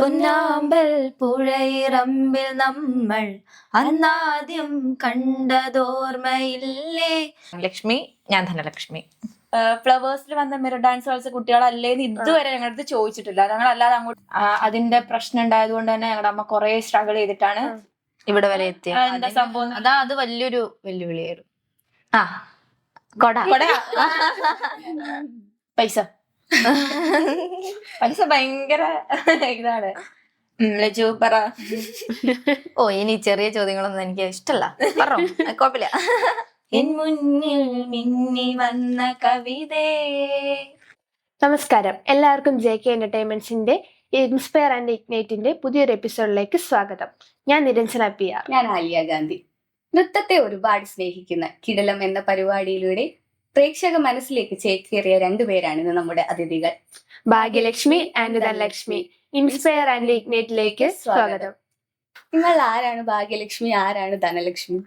പൊന്നാമ്പൽ പുഴയിറമ്പിൽ നമ്മൾ അന്നാദ്യം കണ്ടതോർമ്മയില്ലേ. ലക്ഷ്മി, ഞാൻ ധനലക്ഷ്മി. ഫ്ലവേഴ്സിൽ വന്ന മിറർ ഡാൻസ് കളിച്ച കുട്ടികളല്ലേന്ന് ഇതുവരെ ഞങ്ങളുടെ അടുത്ത് ചോദിച്ചിട്ടില്ല. ഞങ്ങൾ അല്ലാതെ അങ്ങോട്ട് അതിന്റെ പ്രശ്നം ഉണ്ടായത് കൊണ്ട് തന്നെ ഞങ്ങളുടെ അമ്മ കുറെ സ്ട്രഗിൾ ചെയ്തിട്ടാണ് ഇവിടെ വരെ എത്തിയ എന്താ സംഭവം. അത് വലിയൊരു വെല്ലുവിളിയായിരുന്നു. കൊട പൈസ ഭയങ്കര ഇതാണ്. ലജു പറ. ഇനി ചെറിയ ചോദ്യങ്ങളൊന്നും എനിക്ക് ഇഷ്ടല്ല. പറഞ്ഞോ, കുഴപ്പമില്ല. എൻ മുന്നിൽ മിന്നി വന്ന കവിതേ. നമസ്കാരം, എല്ലാവർക്കും JK എന്റർടൈൻമെന്റ്സിന്റെ ഇൻസ്പയർ ആൻഡ് ഇഗ്നൈറ്റിന്റെ പുതിയൊരു എപ്പിസോഡിലേക്ക് സ്വാഗതം. ഞാൻ നിരഞ്ജന PR. ഞാൻ ആലിയ ഗാന്ധി. നൃത്തത്തെ ഒരുപാട് സ്നേഹിക്കുന്ന കിടലം എന്ന പരിപാടിയിലൂടെ പ്രേക്ഷക മനസ്സിലേക്ക് ചേക്കേറിയ രണ്ടുപേരാണ് ഇന്ന് നമ്മുടെ അതിഥികൾ. Bhagyalakshmi and Dhanalakshmi. Inspire and ഇഗ്നൈറ്റിലേക്ക് സ്വാഗതം. നിങ്ങൾ ആരാണ് ഭാഗ്യലക്ഷ്മി, ആരാണ് ധനലക്ഷ്മി?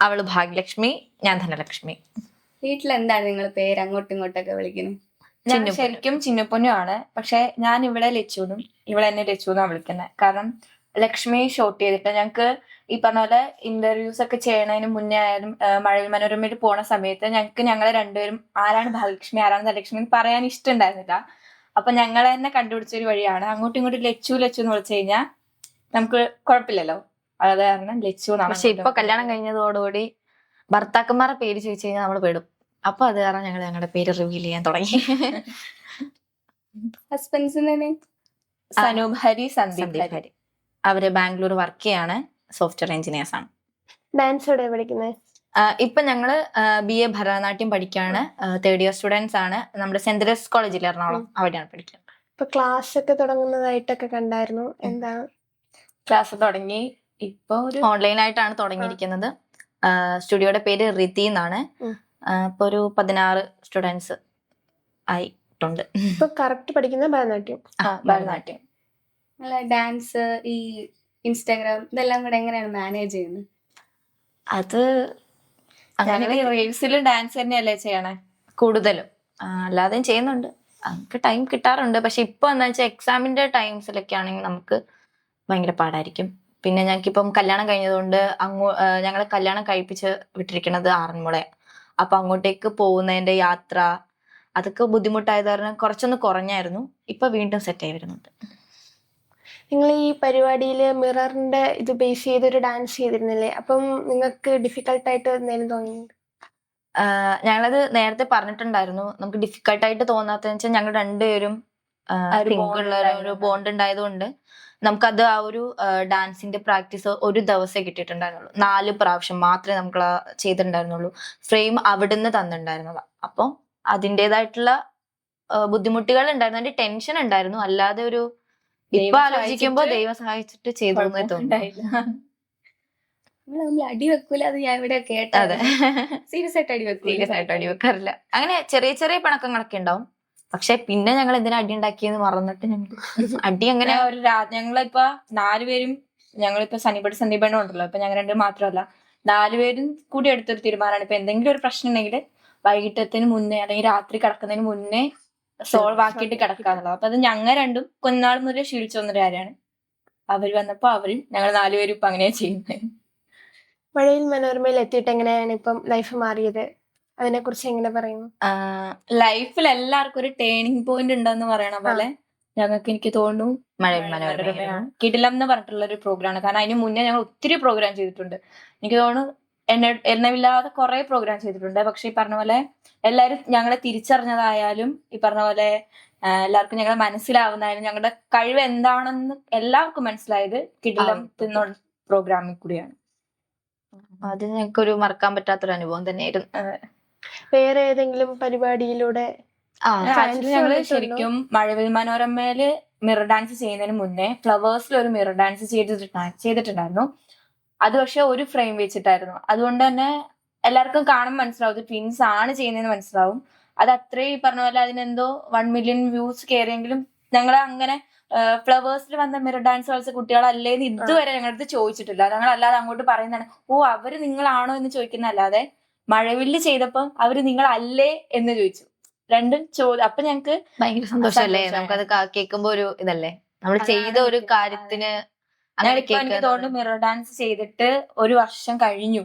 അവള് ഭാഗ്യലക്ഷ്മി, ഞാൻ ധനലക്ഷ്മി. വീട്ടിൽ എന്താണ് നിങ്ങൾ പേര് അങ്ങോട്ടും ഇങ്ങോട്ടൊക്കെ വിളിക്കുന്നത്? ഞാൻ ശരിക്കും ചിന്നപ്പൊന്നു ആണ്. പക്ഷെ ഞാൻ ഇവിടെ ലച്ചുന്നും ഇവിടെ എന്നെ ലച്ചുന്നാ വിളിക്കുന്നത്. കാരണം ലക്ഷ്മി ഷോർട്ട് ചെയ്തിട്ട് ഞങ്ങക്ക് ഈ പറഞ്ഞ പോലെ ഇന്റർവ്യൂസ് ഒക്കെ ചെയ്യണതിന് മുന്നേ ആയാലും മഴവിൽ മനോരമയിൽ പോണ സമയത്ത് ഞങ്ങളെ രണ്ടുപേരും ആരാണ് ഭാഗ്യലക്ഷ്മി ആരാണ് ധനലക്ഷ്മി എന്ന് പറയാൻ ഇഷ്ടമുണ്ടായിരുന്നില്ല. അപ്പൊ ഞങ്ങളെ തന്നെ കണ്ടുപിടിച്ചൊരു വഴിയാണ് അങ്ങോട്ടും ഇങ്ങോട്ടും ലച്ചു ലച്ചു എന്ന് വിളിച്ചു കഴിഞ്ഞാൽ നമുക്ക് കുഴപ്പമില്ലല്ലോ. അത് കാരണം ലച്ചു. പക്ഷെ ഇപ്പൊ കല്യാണം കഴിഞ്ഞതോടുകൂടി ഭർത്താക്കന്മാരുടെ പേര് ചോദിച്ചു കഴിഞ്ഞാൽ നമ്മൾ പെടും. അപ്പൊ അത് കാരണം ഞങ്ങൾ ഞങ്ങളുടെ പേര് റിവീൽ ചെയ്യാൻ തുടങ്ങി. ഹസ്ബൻഡ്സിനെ സനൂപ് ഹരി, സന്ദീപ് ഹരി. അവര് ബാംഗ്ലൂർ വർക്ക് ചെയ്യാണ്, സോഫ്റ്റ്വെയർ എഞ്ചിനീയേഴ്സ് ആണ്. ഡാൻസ് എവിടെ പഠിക്കുന്നത്? ഇപ്പൊ ഞങ്ങള് BA ഭരതനാട്യം പഠിക്കാണ്. 3rd year സ്റ്റുഡൻസ് ആണ്. നമ്മുടെ സെന്റ് തെരേസ് കോളേജിൽ എറണാകുളം, അവിടെയാണ് പഠിക്കുന്നത്. ഇപ്പൊ ക്ലാസ് ഒക്കെ തുടങ്ങുന്നതായിട്ടൊക്കെ കണ്ടായിരുന്നു. എന്താണ് ക്ലാസ് തുടങ്ങി? ഇപ്പൊ ഒരു ഓൺലൈനായിട്ടാണ് തുടങ്ങിയിരിക്കുന്നത്. സ്റ്റുഡിയോയുടെ പേര് റിതി എന്നാണ്. ഇപ്പൊ ഒരു 16 സ്റ്റുഡൻസ് ആയിട്ടുണ്ട്. ഇപ്പൊ കറക്റ്റ് പഠിക്കുന്ന ഭരതനാട്യം. ഭരതനാട്യം. ഡാൻസ്, ഈ ഇൻസ്റ്റാഗ്രാം ഇതെല്ലാം കൂടെ എങ്ങനെയാണ് മാനേജ് ചെയ്യുന്നത്? അത് ഞങ്ങൾ റീൽസിലും ഡാൻസ് തന്നെയല്ലേ ചെയ്യണേ കൂടുതലും. അല്ലാതെയും ചെയ്യുന്നുണ്ട്. നമുക്ക് ടൈം കിട്ടാറുണ്ട്. പക്ഷെ ഇപ്പൊ എന്താ വെച്ചാൽ എക്സാമിന്റെ ടൈംസിലൊക്കെ ആണെങ്കിൽ നമുക്ക് ഭയങ്കര പാടായിരിക്കും. പിന്നെ ഞങ്ങൾക്കിപ്പം കല്യാണം കഴിഞ്ഞതുകൊണ്ട് ഞങ്ങളെ കല്യാണം കഴിപ്പിച്ച് വിട്ടിരിക്കുന്നത് ആറന്മുളയാണ്. അപ്പൊ അങ്ങോട്ടേക്ക് പോകുന്നതിന്റെ യാത്ര അതൊക്കെ ബുദ്ധിമുട്ടായത് കാരണം കുറച്ചൊന്ന് കുറഞ്ഞായിരുന്നു. ഇപ്പൊ വീണ്ടും സെറ്റ് ആയി വരുന്നുണ്ട്. നിങ്ങൾ ഈ പരിപാടിയിൽ മിററിന്റെ ഇത് ബേസ് ചെയ്തൊരു ഡാൻസ് ചെയ്തിരുന്നില്ലേ? അപ്പം നിങ്ങൾക്ക് ഡിഫിക്കൽട്ടായിട്ട് എന്തെങ്കിലും തോന്നിയിട്ടുണ്ട്? ഞങ്ങളത് നേരത്തെ പറഞ്ഞിട്ടുണ്ടായിരുന്നു. നമുക്ക് ഡിഫിക്കൽട്ടായിട്ട് തോന്നാത്തതെന്ന് വെച്ചാൽ ഞങ്ങൾ രണ്ടുപേരും ഒരു ബോണ്ട് ഉണ്ടായതുകൊണ്ട് നമുക്കത് ആ ഒരു ഡാൻസിന്റെ പ്രാക്ടീസ് ഒരു ദിവസമേ കിട്ടിയിട്ടുണ്ടായിരുന്നുള്ളൂ. 4 പ്രാവശ്യം മാത്രമേ നമുക്ക് ചെയ്തിട്ടുണ്ടായിരുന്നുള്ളൂ. ഫ്രെയിം അവിടുന്ന് തന്നിട്ടുണ്ടായിരുന്നതാ. അപ്പം അതിൻ്റെതായിട്ടുള്ള ബുദ്ധിമുട്ടുകൾ ഉണ്ടായിരുന്നു. അതിന്റെ ടെൻഷൻ ഉണ്ടായിരുന്നു. അല്ലാതെ ഒരു ഇപ്പൊ ആലോചിക്കുമ്പോ ദൈവം സഹായിച്ചിട്ട് ചെയ്തു തോന്നുന്നു. അടി വെക്കൂല, അത് ഞാൻ ഇവിടെ കേട്ടത്. സീരിയസ് ആയിട്ട് അടി വെക്കാറില്ല. അങ്ങനെ ചെറിയ ചെറിയ പിണക്കങ്ങളൊക്കെ ഉണ്ടാവും. പക്ഷെ പിന്നെ ഞങ്ങൾ എന്തിനാ അടി ഉണ്ടാക്കിയെന്ന് മറന്നിട്ട് ഞങ്ങൾ അടി അങ്ങനെ ഒരു ഞങ്ങളിപ്പോ 4 പേരും ഞങ്ങളിപ്പോ സന്ദീപണ്ണ ഉണ്ടല്ലോ. ഇപ്പൊ ഞങ്ങൾ 2 മാത്രമല്ല 4 പേരും കൂടി എടുത്തൊരു തീരുമാനമാണ്. ഇപ്പൊ എന്തെങ്കിലും ഒരു പ്രശ്നം ഉണ്ടെങ്കിൽ വൈകിട്ടത്തിന് മുന്നേ അല്ലെങ്കിൽ രാത്രി കിടക്കുന്നതിന് മുന്നേ സോൾവ് ആക്കിയിട്ട് കിടക്കാന്നുള്ളത്. അപ്പൊ അത് ഞങ്ങൾ രണ്ടും കൊന്നാൾ മുതലേ ശീലിച്ചു വന്നൊരു കാര്യമാണ്. അവര് വന്നപ്പോ അവരും ഞങ്ങൾ 4 പേരും ഇപ്പൊ അങ്ങനെയാ ചെയ്യുന്നത്. മഴവിൽ മനോരമയിൽ എത്തിയിട്ട് എങ്ങനെയാണ് ഇപ്പം ലൈഫ് മാറിയത്? അതിനെ കുറിച്ച് എങ്ങനെ പറയുന്നു? ലൈഫിൽ എല്ലാവർക്കും ഒരു ടേണിംഗ് പോയിന്റ് ഉണ്ടെന്ന് പറയണ പോലെ ഞങ്ങൾക്ക് എനിക്ക് തോന്നുന്നു മഴവിൽ മനോരമയാണ്. കിടിലം എന്ന് പറഞ്ഞിട്ടുള്ള ഒരു പ്രോഗ്രാമാണ്. കാരണം അതിന് മുന്നേ ഞങ്ങൾ ഒത്തിരി പ്രോഗ്രാം ചെയ്തിട്ടുണ്ട്. എനിക്ക് തോന്നുന്നു എണ്ണമില്ലാതെ കുറെ പ്രോഗ്രാം ചെയ്തിട്ടുണ്ട്. പക്ഷെ ഈ പറഞ്ഞ പോലെ എല്ലാവരും ഞങ്ങളെ തിരിച്ചറിഞ്ഞതായാലും ഈ പറഞ്ഞ പോലെ എല്ലാവർക്കും ഞങ്ങളെ മനസ്സിലാവുന്നതായാലും ഞങ്ങളുടെ കഴിവ് എന്താണെന്ന് എല്ലാവർക്കും മനസ്സിലായത് കിടിലം എന്നുള്ള പ്രോഗ്രാമിൽ കൂടിയാണ്. അത് ഞങ്ങൾക്കൊരു മറക്കാൻ പറ്റാത്തൊരു അനുഭവം തന്നെയായിരുന്നു. വേറെ ഏതെങ്കിലും പരിപാടിയിലൂടെ ഞങ്ങള് ശരിക്കും മഴവിൽ മനോരമയില് മിറർ ഡാൻസ് ചെയ്യുന്നതിന് മുന്നേ ഫ്ലവേഴ്സിൽ ഒരു മിറർ ഡാൻസ് ചെയ്തിട്ടുണ്ടായിരുന്നു. അത് പക്ഷെ ഒരു ഫ്രെയിം വെച്ചിട്ടായിരുന്നു. അതുകൊണ്ട് തന്നെ എല്ലാവർക്കും കാണുമ്പോൾ മനസ്സിലാവും ഇത് ട്വിൻസ് ആണ് ചെയ്യുന്നതെന്ന് മനസ്സിലാവും. അത് അത്രയും പറഞ്ഞ പോലെ അതിനെന്തോ 1 million വ്യൂസ് കയറിയെങ്കിലും ഞങ്ങൾ അങ്ങനെ ഫ്ലവേഴ്സിൽ വന്ന മിറർ ഡാൻസ് കളിച്ച കുട്ടികളല്ലേന്ന് ഇതുവരെ ഞങ്ങളുടെ അടുത്ത് ചോദിച്ചിട്ടില്ല. ഞങ്ങൾ അല്ലാതെ അങ്ങോട്ട് പറയുന്നതാണ് അവര് നിങ്ങളാണോ എന്ന് ചോദിക്കുന്നതല്ലാതെ മഴവില്ല് ചെയ്തപ്പം അവര് നിങ്ങളല്ലേ എന്ന് ചോദിച്ചു. രണ്ടും ചോദ്യം. അപ്പൊ ഞങ്ങക്ക് ഭയങ്കര സന്തോഷമല്ലേ? നമുക്കത് കേൾക്കുമ്പോ ഒരു ഇതല്ലേ. നമ്മൾ അതാണ് ചെയ്ത ഒരു എനിക്ക് കാര്യത്തിന് അങ്ങനെ ഞങ്ങളിപ്പോ എനിക്ക് കേൾക്കുക തോന്നുന്നു മിറർ ഡാൻസ് ചെയ്തിട്ട് 1 വർഷം കഴിഞ്ഞു.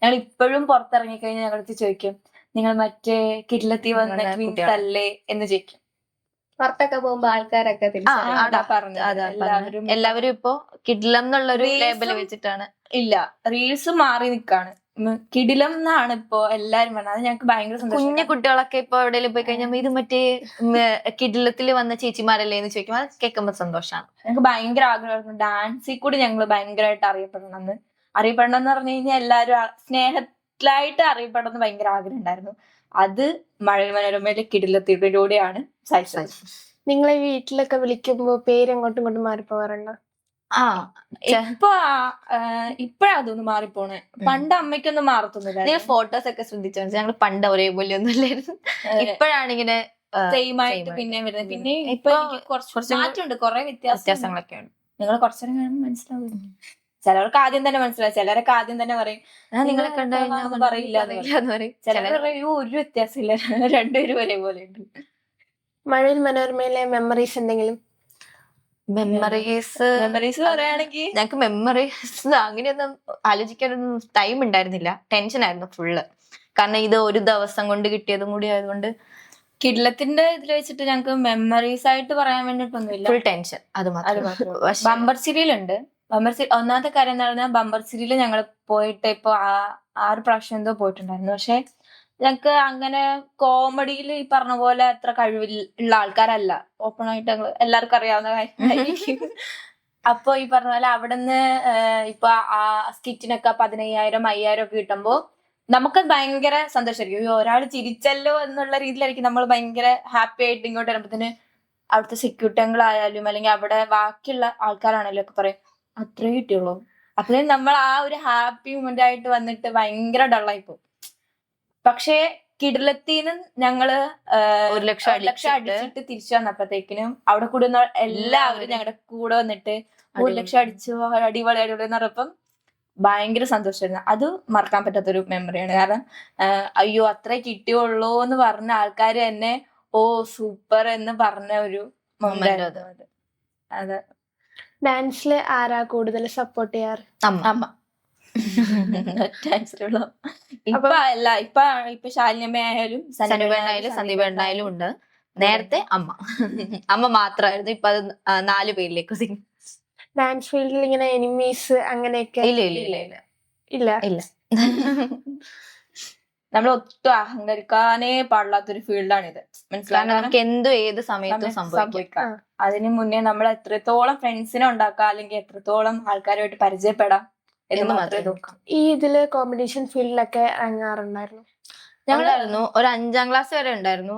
ഞങ്ങൾ ഇപ്പോഴും പുറത്തിറങ്ങി കഴിഞ്ഞാൽ ഞങ്ങളടുത്ത് ചോദിക്കും, നിങ്ങൾ മറ്റേ കിടിലത്തി വന്ന വന്ന ട്വിൻസ് കുട്ടികളാ. അല്ലേ എന്ന് ചോദിക്കും. പുറത്തൊക്കെ പോകുമ്പോ ആൾക്കാരൊക്കെ തിരിച്ചറിയും. അതാ പറഞ്ഞത്. അതാ എല്ലാവരും എല്ലാവരും ഇപ്പൊ കിഡ്ലം എന്നുള്ളൊരു Reels ലേബല് ഉം വെച്ചിട്ടാണ്. ഇല്ല, റീൽസ് മാറി നിക്കാണ്. കിടിലം എന്നാണ് ഇപ്പൊ എല്ലാരും പറഞ്ഞത്. അത് ഞങ്ങൾക്ക് ഭയങ്കര കുഞ്ഞു സന്തോഷം. കുട്ടികളൊക്കെ ഇപ്പൊ എവിടെയെങ്കിലും പോയി കഴിഞ്ഞാൽ ഇത് മറ്റേ കിഡിലത്തിൽ വന്ന ചേച്ചിമാരല്ലേ എന്ന് ചോദിക്കുമ്പോൾ അത് കേൾക്കുമ്പോ സന്തോഷമാണ്. ഞങ്ങൾക്ക് ഭയങ്കര ആഗ്രഹമായിരുന്നു ഡാൻസിൽ കൂടി ഞങ്ങൾ ഭയങ്കരമായിട്ട് അറിയപ്പെടണം എന്ന്. അറിയപ്പെടണം എന്ന് പറഞ്ഞു കഴിഞ്ഞാൽ എല്ലാവരും സ്നേഹത്തിലായിട്ട് അറിയപ്പെടണം എന്ന് ഭയങ്കര ആഗ്രഹം ഉണ്ടായിരുന്നു. അത് മഴവിൽ മനോരമയിലെ കിടിലത്തിലൂടെയാണ് സാധിച്ചത്. നിങ്ങളെ വീട്ടിലൊക്കെ വിളിക്കുമ്പോ പേര് അങ്ങോട്ടും ഇങ്ങോട്ടും മാറിപ്പോവാറുണ്ടോ? ആ ഇപ്പഴാ അതൊന്ന് മാറിപ്പോണേ. പണ്ട് അമ്മയ്ക്കൊന്നും മാറത്തൊന്നുമില്ല. നിങ്ങൾ ഫോട്ടോസ് ഒക്കെ ശ്രദ്ധിച്ചു ഞങ്ങൾ പണ്ട് ഒരേപോലെ ഒന്നും അല്ലായിരുന്നു. ഇപ്പോഴാണ് ഇങ്ങനെ സെയിം ആയിട്ട് പിന്നെ വരുന്നത്. പിന്നെ ഇപ്പൊ എനിക്ക് കുറച്ച് മാറ്റമുണ്ട്, കുറെ വ്യത്യാസങ്ങളൊക്കെ ഉണ്ട്. നിങ്ങൾ കുറച്ചേരം കഴിയുമ്പോൾ മനസ്സിലാവും. ചിലവർക്ക് ആദ്യം തന്നെ മനസ്സിലാവും, ചിലരൊക്കെ ആദ്യം തന്നെ പറയും നിങ്ങളെ കണ്ടു ഒന്നും പറയില്ല എന്ന് പറയും. ചിലർ പറയും ഒരു വ്യത്യാസമില്ല, രണ്ടുപേരും ഒരേപോലെ ഉണ്ട്. മഴവിൽ മനോരമയിലെ മെമ്മറീസ് എന്തെങ്കിലും? മെമ്മറീസ് പറയുകയാണെങ്കിൽ ഞങ്ങക്ക് മെമ്മറീസ് അങ്ങനെയൊന്നും ആലോചിക്കാനൊന്നും ടൈം ഉണ്ടായിരുന്നില്ല. ടെൻഷനായിരുന്നു ഫുള്ള്. കാരണം ഇത് ഒരു ദിവസം കൊണ്ട് കിട്ടിയതും കൂടി ആയതുകൊണ്ട് കിടിലത്തിന്റെ ഇതിൽ വെച്ചിട്ട് ഞങ്ങൾക്ക് മെമ്മറീസ് ആയിട്ട് പറയാൻ വേണ്ടിട്ടൊന്നുമില്ല. Full tension. അത് മാത്രം. ബമ്പർ സീരിയലുണ്ട്. ഒന്നാമത്തെ കാര്യം എന്താ പറഞ്ഞാൽ ബമ്പർ സീരിയൽ ഞങ്ങൾ പോയിട്ട് ഇപ്പൊ 6 പ്രാവശ്യം എന്തോ പോയിട്ടുണ്ടായിരുന്നു. പക്ഷെ ഞങ്ങക്ക് അങ്ങനെ കോമഡിയിൽ ഈ പറഞ്ഞ പോലെ അത്ര കഴിവുള്ള ആൾക്കാരല്ല. ഓപ്പൺ ആയിട്ട് ഞങ്ങൾ എല്ലാവർക്കും അറിയാവുന്ന കാര്യമായിരിക്കും. അപ്പൊ ഈ പറഞ്ഞ പോലെ അവിടുന്ന് ഇപ്പൊ ആ സ്കിറ്റിനൊക്കെ 15,000 5,000 ഒക്കെ കിട്ടുമ്പോ നമുക്കത് ഭയങ്കര സന്തോഷമായിരിക്കും. ഒരാൾ ചിരിച്ചല്ലോ എന്നുള്ള രീതിയിലായിരിക്കും നമ്മൾ ഭയങ്കര ഹാപ്പി ആയിട്ട് ഇങ്ങോട്ട് വരുമ്പത്തിന് അവിടുത്തെ സെക്യൂരിറ്റി അംഗിളായാലും അല്ലെങ്കിൽ അവിടെ ബാക്കിയുള്ള ആൾക്കാരാണല്ലോ ഒക്കെ പറയും അത്രേ കിട്ടിയുള്ളൂ. അപ്പോഴും നമ്മൾ ആ ഒരു ഹാപ്പി മൊമെന്റ് ആയിട്ട് വന്നിട്ട് ഭയങ്കര ഡള്ളായിപ്പോ. പക്ഷെ കിടിലത്തിന്ന് ഞങ്ങള് 1 ലക്ഷം അടിച്ചിട്ട് തിരിച്ചു വന്നപ്പോഴത്തേക്കിനും അവിടെ കൂടുന്ന എല്ലാവരും ഞങ്ങളുടെ കൂടെ വന്നിട്ട് 1 ലക്ഷം അടിച്ചു അടിപൊളി എന്ന് പറഞ്ഞപ്പം ഭയങ്കര സന്തോഷമായിരുന്നു. അത് മറക്കാൻ പറ്റാത്തൊരു മെമ്മറിയാണ്. കാരണം അയ്യോ അത്രേ കിട്ടിയുള്ളൂ എന്ന് പറഞ്ഞ ആൾക്കാർ തന്നെ ഓ സൂപ്പർ എന്ന് പറഞ്ഞ ഒരു മൊമെന്റ് അത്. അതെ. ഡാൻസില് ആരാ കൂടുതൽ സപ്പോർട്ട് ചെയ്യാറ്? അമ്മ. ഇപ്പൊ ശാലിനിയമ്മ ആയാലും സന്ദീപേണ്ണായാലും ഉണ്ട്. നേരത്തെ അമ്മ മാത്രമായിരുന്നു. ഇപ്പൊ അത് 4 പേരിലേക്ക് ഒതുങ്ങി. ഡാൻസ് ഫീൽഡിൽ ഇങ്ങനെ എനിമീസ് അങ്ങനെയൊക്കെ ഇല്ല. നമ്മൾ ഒട്ടും അഹങ്കരിക്കാനേ പാടില്ലാത്തൊരു ഫീൽഡാണിത്. മനസ്സിലാക്കാൻ നമുക്ക് എന്തും ഏത് സമയത്തും സംഭവിക്കാം. അതിന് മുന്നേ നമ്മൾ എത്രത്തോളം ഫ്രണ്ട്സിനെ ഉണ്ടാക്കാം അല്ലെങ്കിൽ എത്രത്തോളം ആൾക്കാരുമായിട്ട് പരിചയപ്പെടാം എന്ന് മാത്രമേ നോക്കാം. ഈ ഇതില് കോമ്പറ്റീഷൻ ഫീൽഡിലൊക്കെ ഇറങ്ങാറുണ്ടായിരുന്നു? ഞങ്ങളായിരുന്നു ഒരു 5ാം ക്ലാസ് വരെ ഉണ്ടായിരുന്നു.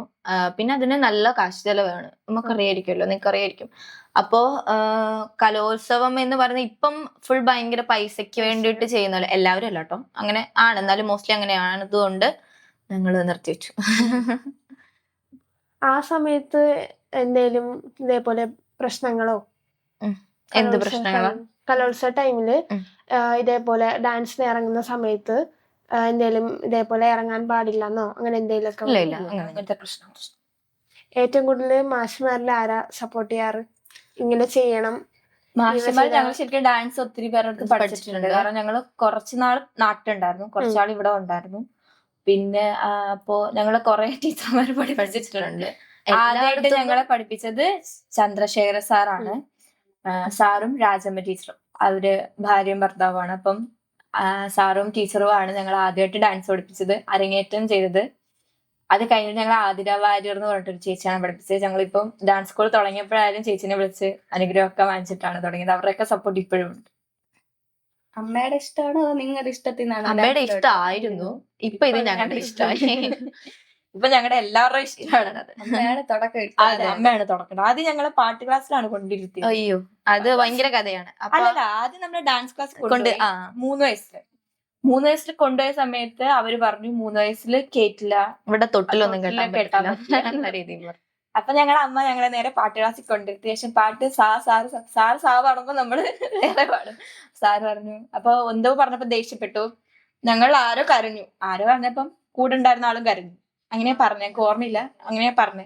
പിന്നെ അതിന് നല്ല കാശ് ചെലവാണ്. നമുക്കറിയായിരിക്കുമല്ലോ, നിങ്ങൾക്കറിയായിരിക്കും. അപ്പോ കലോത്സവം എന്ന് പറയുന്നത് ഇപ്പം ഫുൾ ഭയങ്കര പൈസയ്ക്ക് വേണ്ടിയിട്ട് ചെയ്യുന്നല്ലോ. എല്ലാവരും അല്ല കേട്ടോ, അങ്ങനെ ആണ്. എന്നാലും മോസ്റ്റ്ലി അങ്ങനെയാണതുകൊണ്ട് ഞങ്ങൾ നിർത്തിവെച്ചു. ആ സമയത്ത് എന്തേലും ഇതേപോലെ പ്രശ്നങ്ങളോ? എന്ത് പ്രശ്നങ്ങളോ? കലോത്സവ ടൈമില് ഇതേപോലെ ഡാൻസിന് ഇറങ്ങുന്ന സമയത്ത് എന്തേലും ഇതേപോലെ ഇറങ്ങാൻ പാടില്ലെന്നോ അങ്ങനെ എന്തെങ്കിലും ഒക്കെ? ഇല്ല, അങ്ങനത്തെ പ്രശ്നം. ഏറ്റവും കൂടുതൽ മാഷ്മാരിൽ ആരാ സപ്പോർട്ട് ചെയ്യാറ്? ഇങ്ങനെ ചെയ്യണം. മാഷന്മാർ ഞങ്ങൾ ശരിക്കും ഡാൻസ് ഒത്തിരി പേരെടുത്ത് പഠിച്ചിട്ടുണ്ട്. കാരണം ഞങ്ങൾ കുറച്ചുനാൾ നാട്ടിലുണ്ടായിരുന്നു, കുറച്ചാൾ ഇവിടെ ഉണ്ടായിരുന്നു. പിന്നെ അപ്പോ ഞങ്ങള് കുറെ ടീച്ചർമാർ പഠിപ്പിച്ചിട്ടുണ്ട്. ആദ്യമായിട്ട് ഞങ്ങളെ പഠിപ്പിച്ചത് ചന്ദ്രശേഖര സാറാണ്. സാറും രാജമ്മ ടീച്ചറും അവര് ഭാര്യയും ഭർത്താവുമാണ്. അപ്പം സാറും ടീച്ചറും ആണ് ഞങ്ങൾ ആദ്യമായിട്ട് ഡാൻസ് പഠിപ്പിച്ചത്, അരങ്ങേറ്റം ചെയ്തത്. അത് കഴിഞ്ഞിട്ട് ഞങ്ങൾ ആതിര വാര്യർ എന്ന് പറഞ്ഞിട്ടൊരു ചേച്ചിയാണ് പഠിപ്പിച്ചത്. ഞങ്ങളിപ്പം ഡാൻസ് സ്കൂൾ തുടങ്ങിയപ്പോഴായാലും ചേച്ചിനെ വിളിച്ച് അനുഗ്രഹമൊക്കെ വാങ്ങിച്ചിട്ടാണ് തുടങ്ങിയത്. അവരുടെയൊക്കെ സപ്പോർട്ട് ഇപ്പോഴും ഉണ്ട്. അമ്മയുടെ ഇഷ്ടമാണോ അതോ നിങ്ങളുടെ ഇഷ്ടത്തിൽ നിന്നാണ്? അമ്മയുടെ ഇഷ്ടമായിരുന്നു, ഇപ്പൊ ഇത് ഞങ്ങളുടെ ഇഷ്ടമായി. ഇപ്പൊ ഞങ്ങളുടെ എല്ലാവരുടെയും ഇഷ്ടമാണ്. അമ്മയാണ് തുടക്കം. അതെ, അമ്മയാണ് തുടക്കം. ആദ്യം ഞങ്ങളെ പാട്ട് ക്ലാസ്സിലാണ് കൊണ്ടിരുത്തിയത്. അയ്യോ, അത് ഭയങ്കര കഥയാണ്. അല്ലല്ല, ആദ്യം നമ്മള് ഡാൻസ് ക്ലാസ് കൊണ്ട് 3 വയസ്സിൽ കൊണ്ടുപോയ സമയത്ത് അവര് പറഞ്ഞു 3 വയസ്സിൽ കേട്ടില്ല, ഇവിടെ തൊട്ടിലൊന്നും കേട്ടാ രീതിയിൽ. അപ്പൊ ഞങ്ങളുടെ അമ്മ ഞങ്ങളെ നേരെ പാട്ട് ക്ലാസ്സിൽ കൊണ്ടിരുത്തി. ശേഷം പാട്ട് സാറ് പാടുമ്പോ നമ്മള് വേറെ പാടും. സാറ് പറഞ്ഞു. അപ്പൊ എന്തോ പറഞ്ഞപ്പോ ദേഷ്യപ്പെട്ടു. ഞങ്ങൾ ആരോ പറഞ്ഞപ്പം കൂടെ ഉണ്ടായിരുന്ന ആളും കരഞ്ഞു. അങ്ങനെയാ പറഞ്ഞ, എനിക്ക് ഓർമ്മയില്ല, അങ്ങനെയാ പറഞ്ഞേ.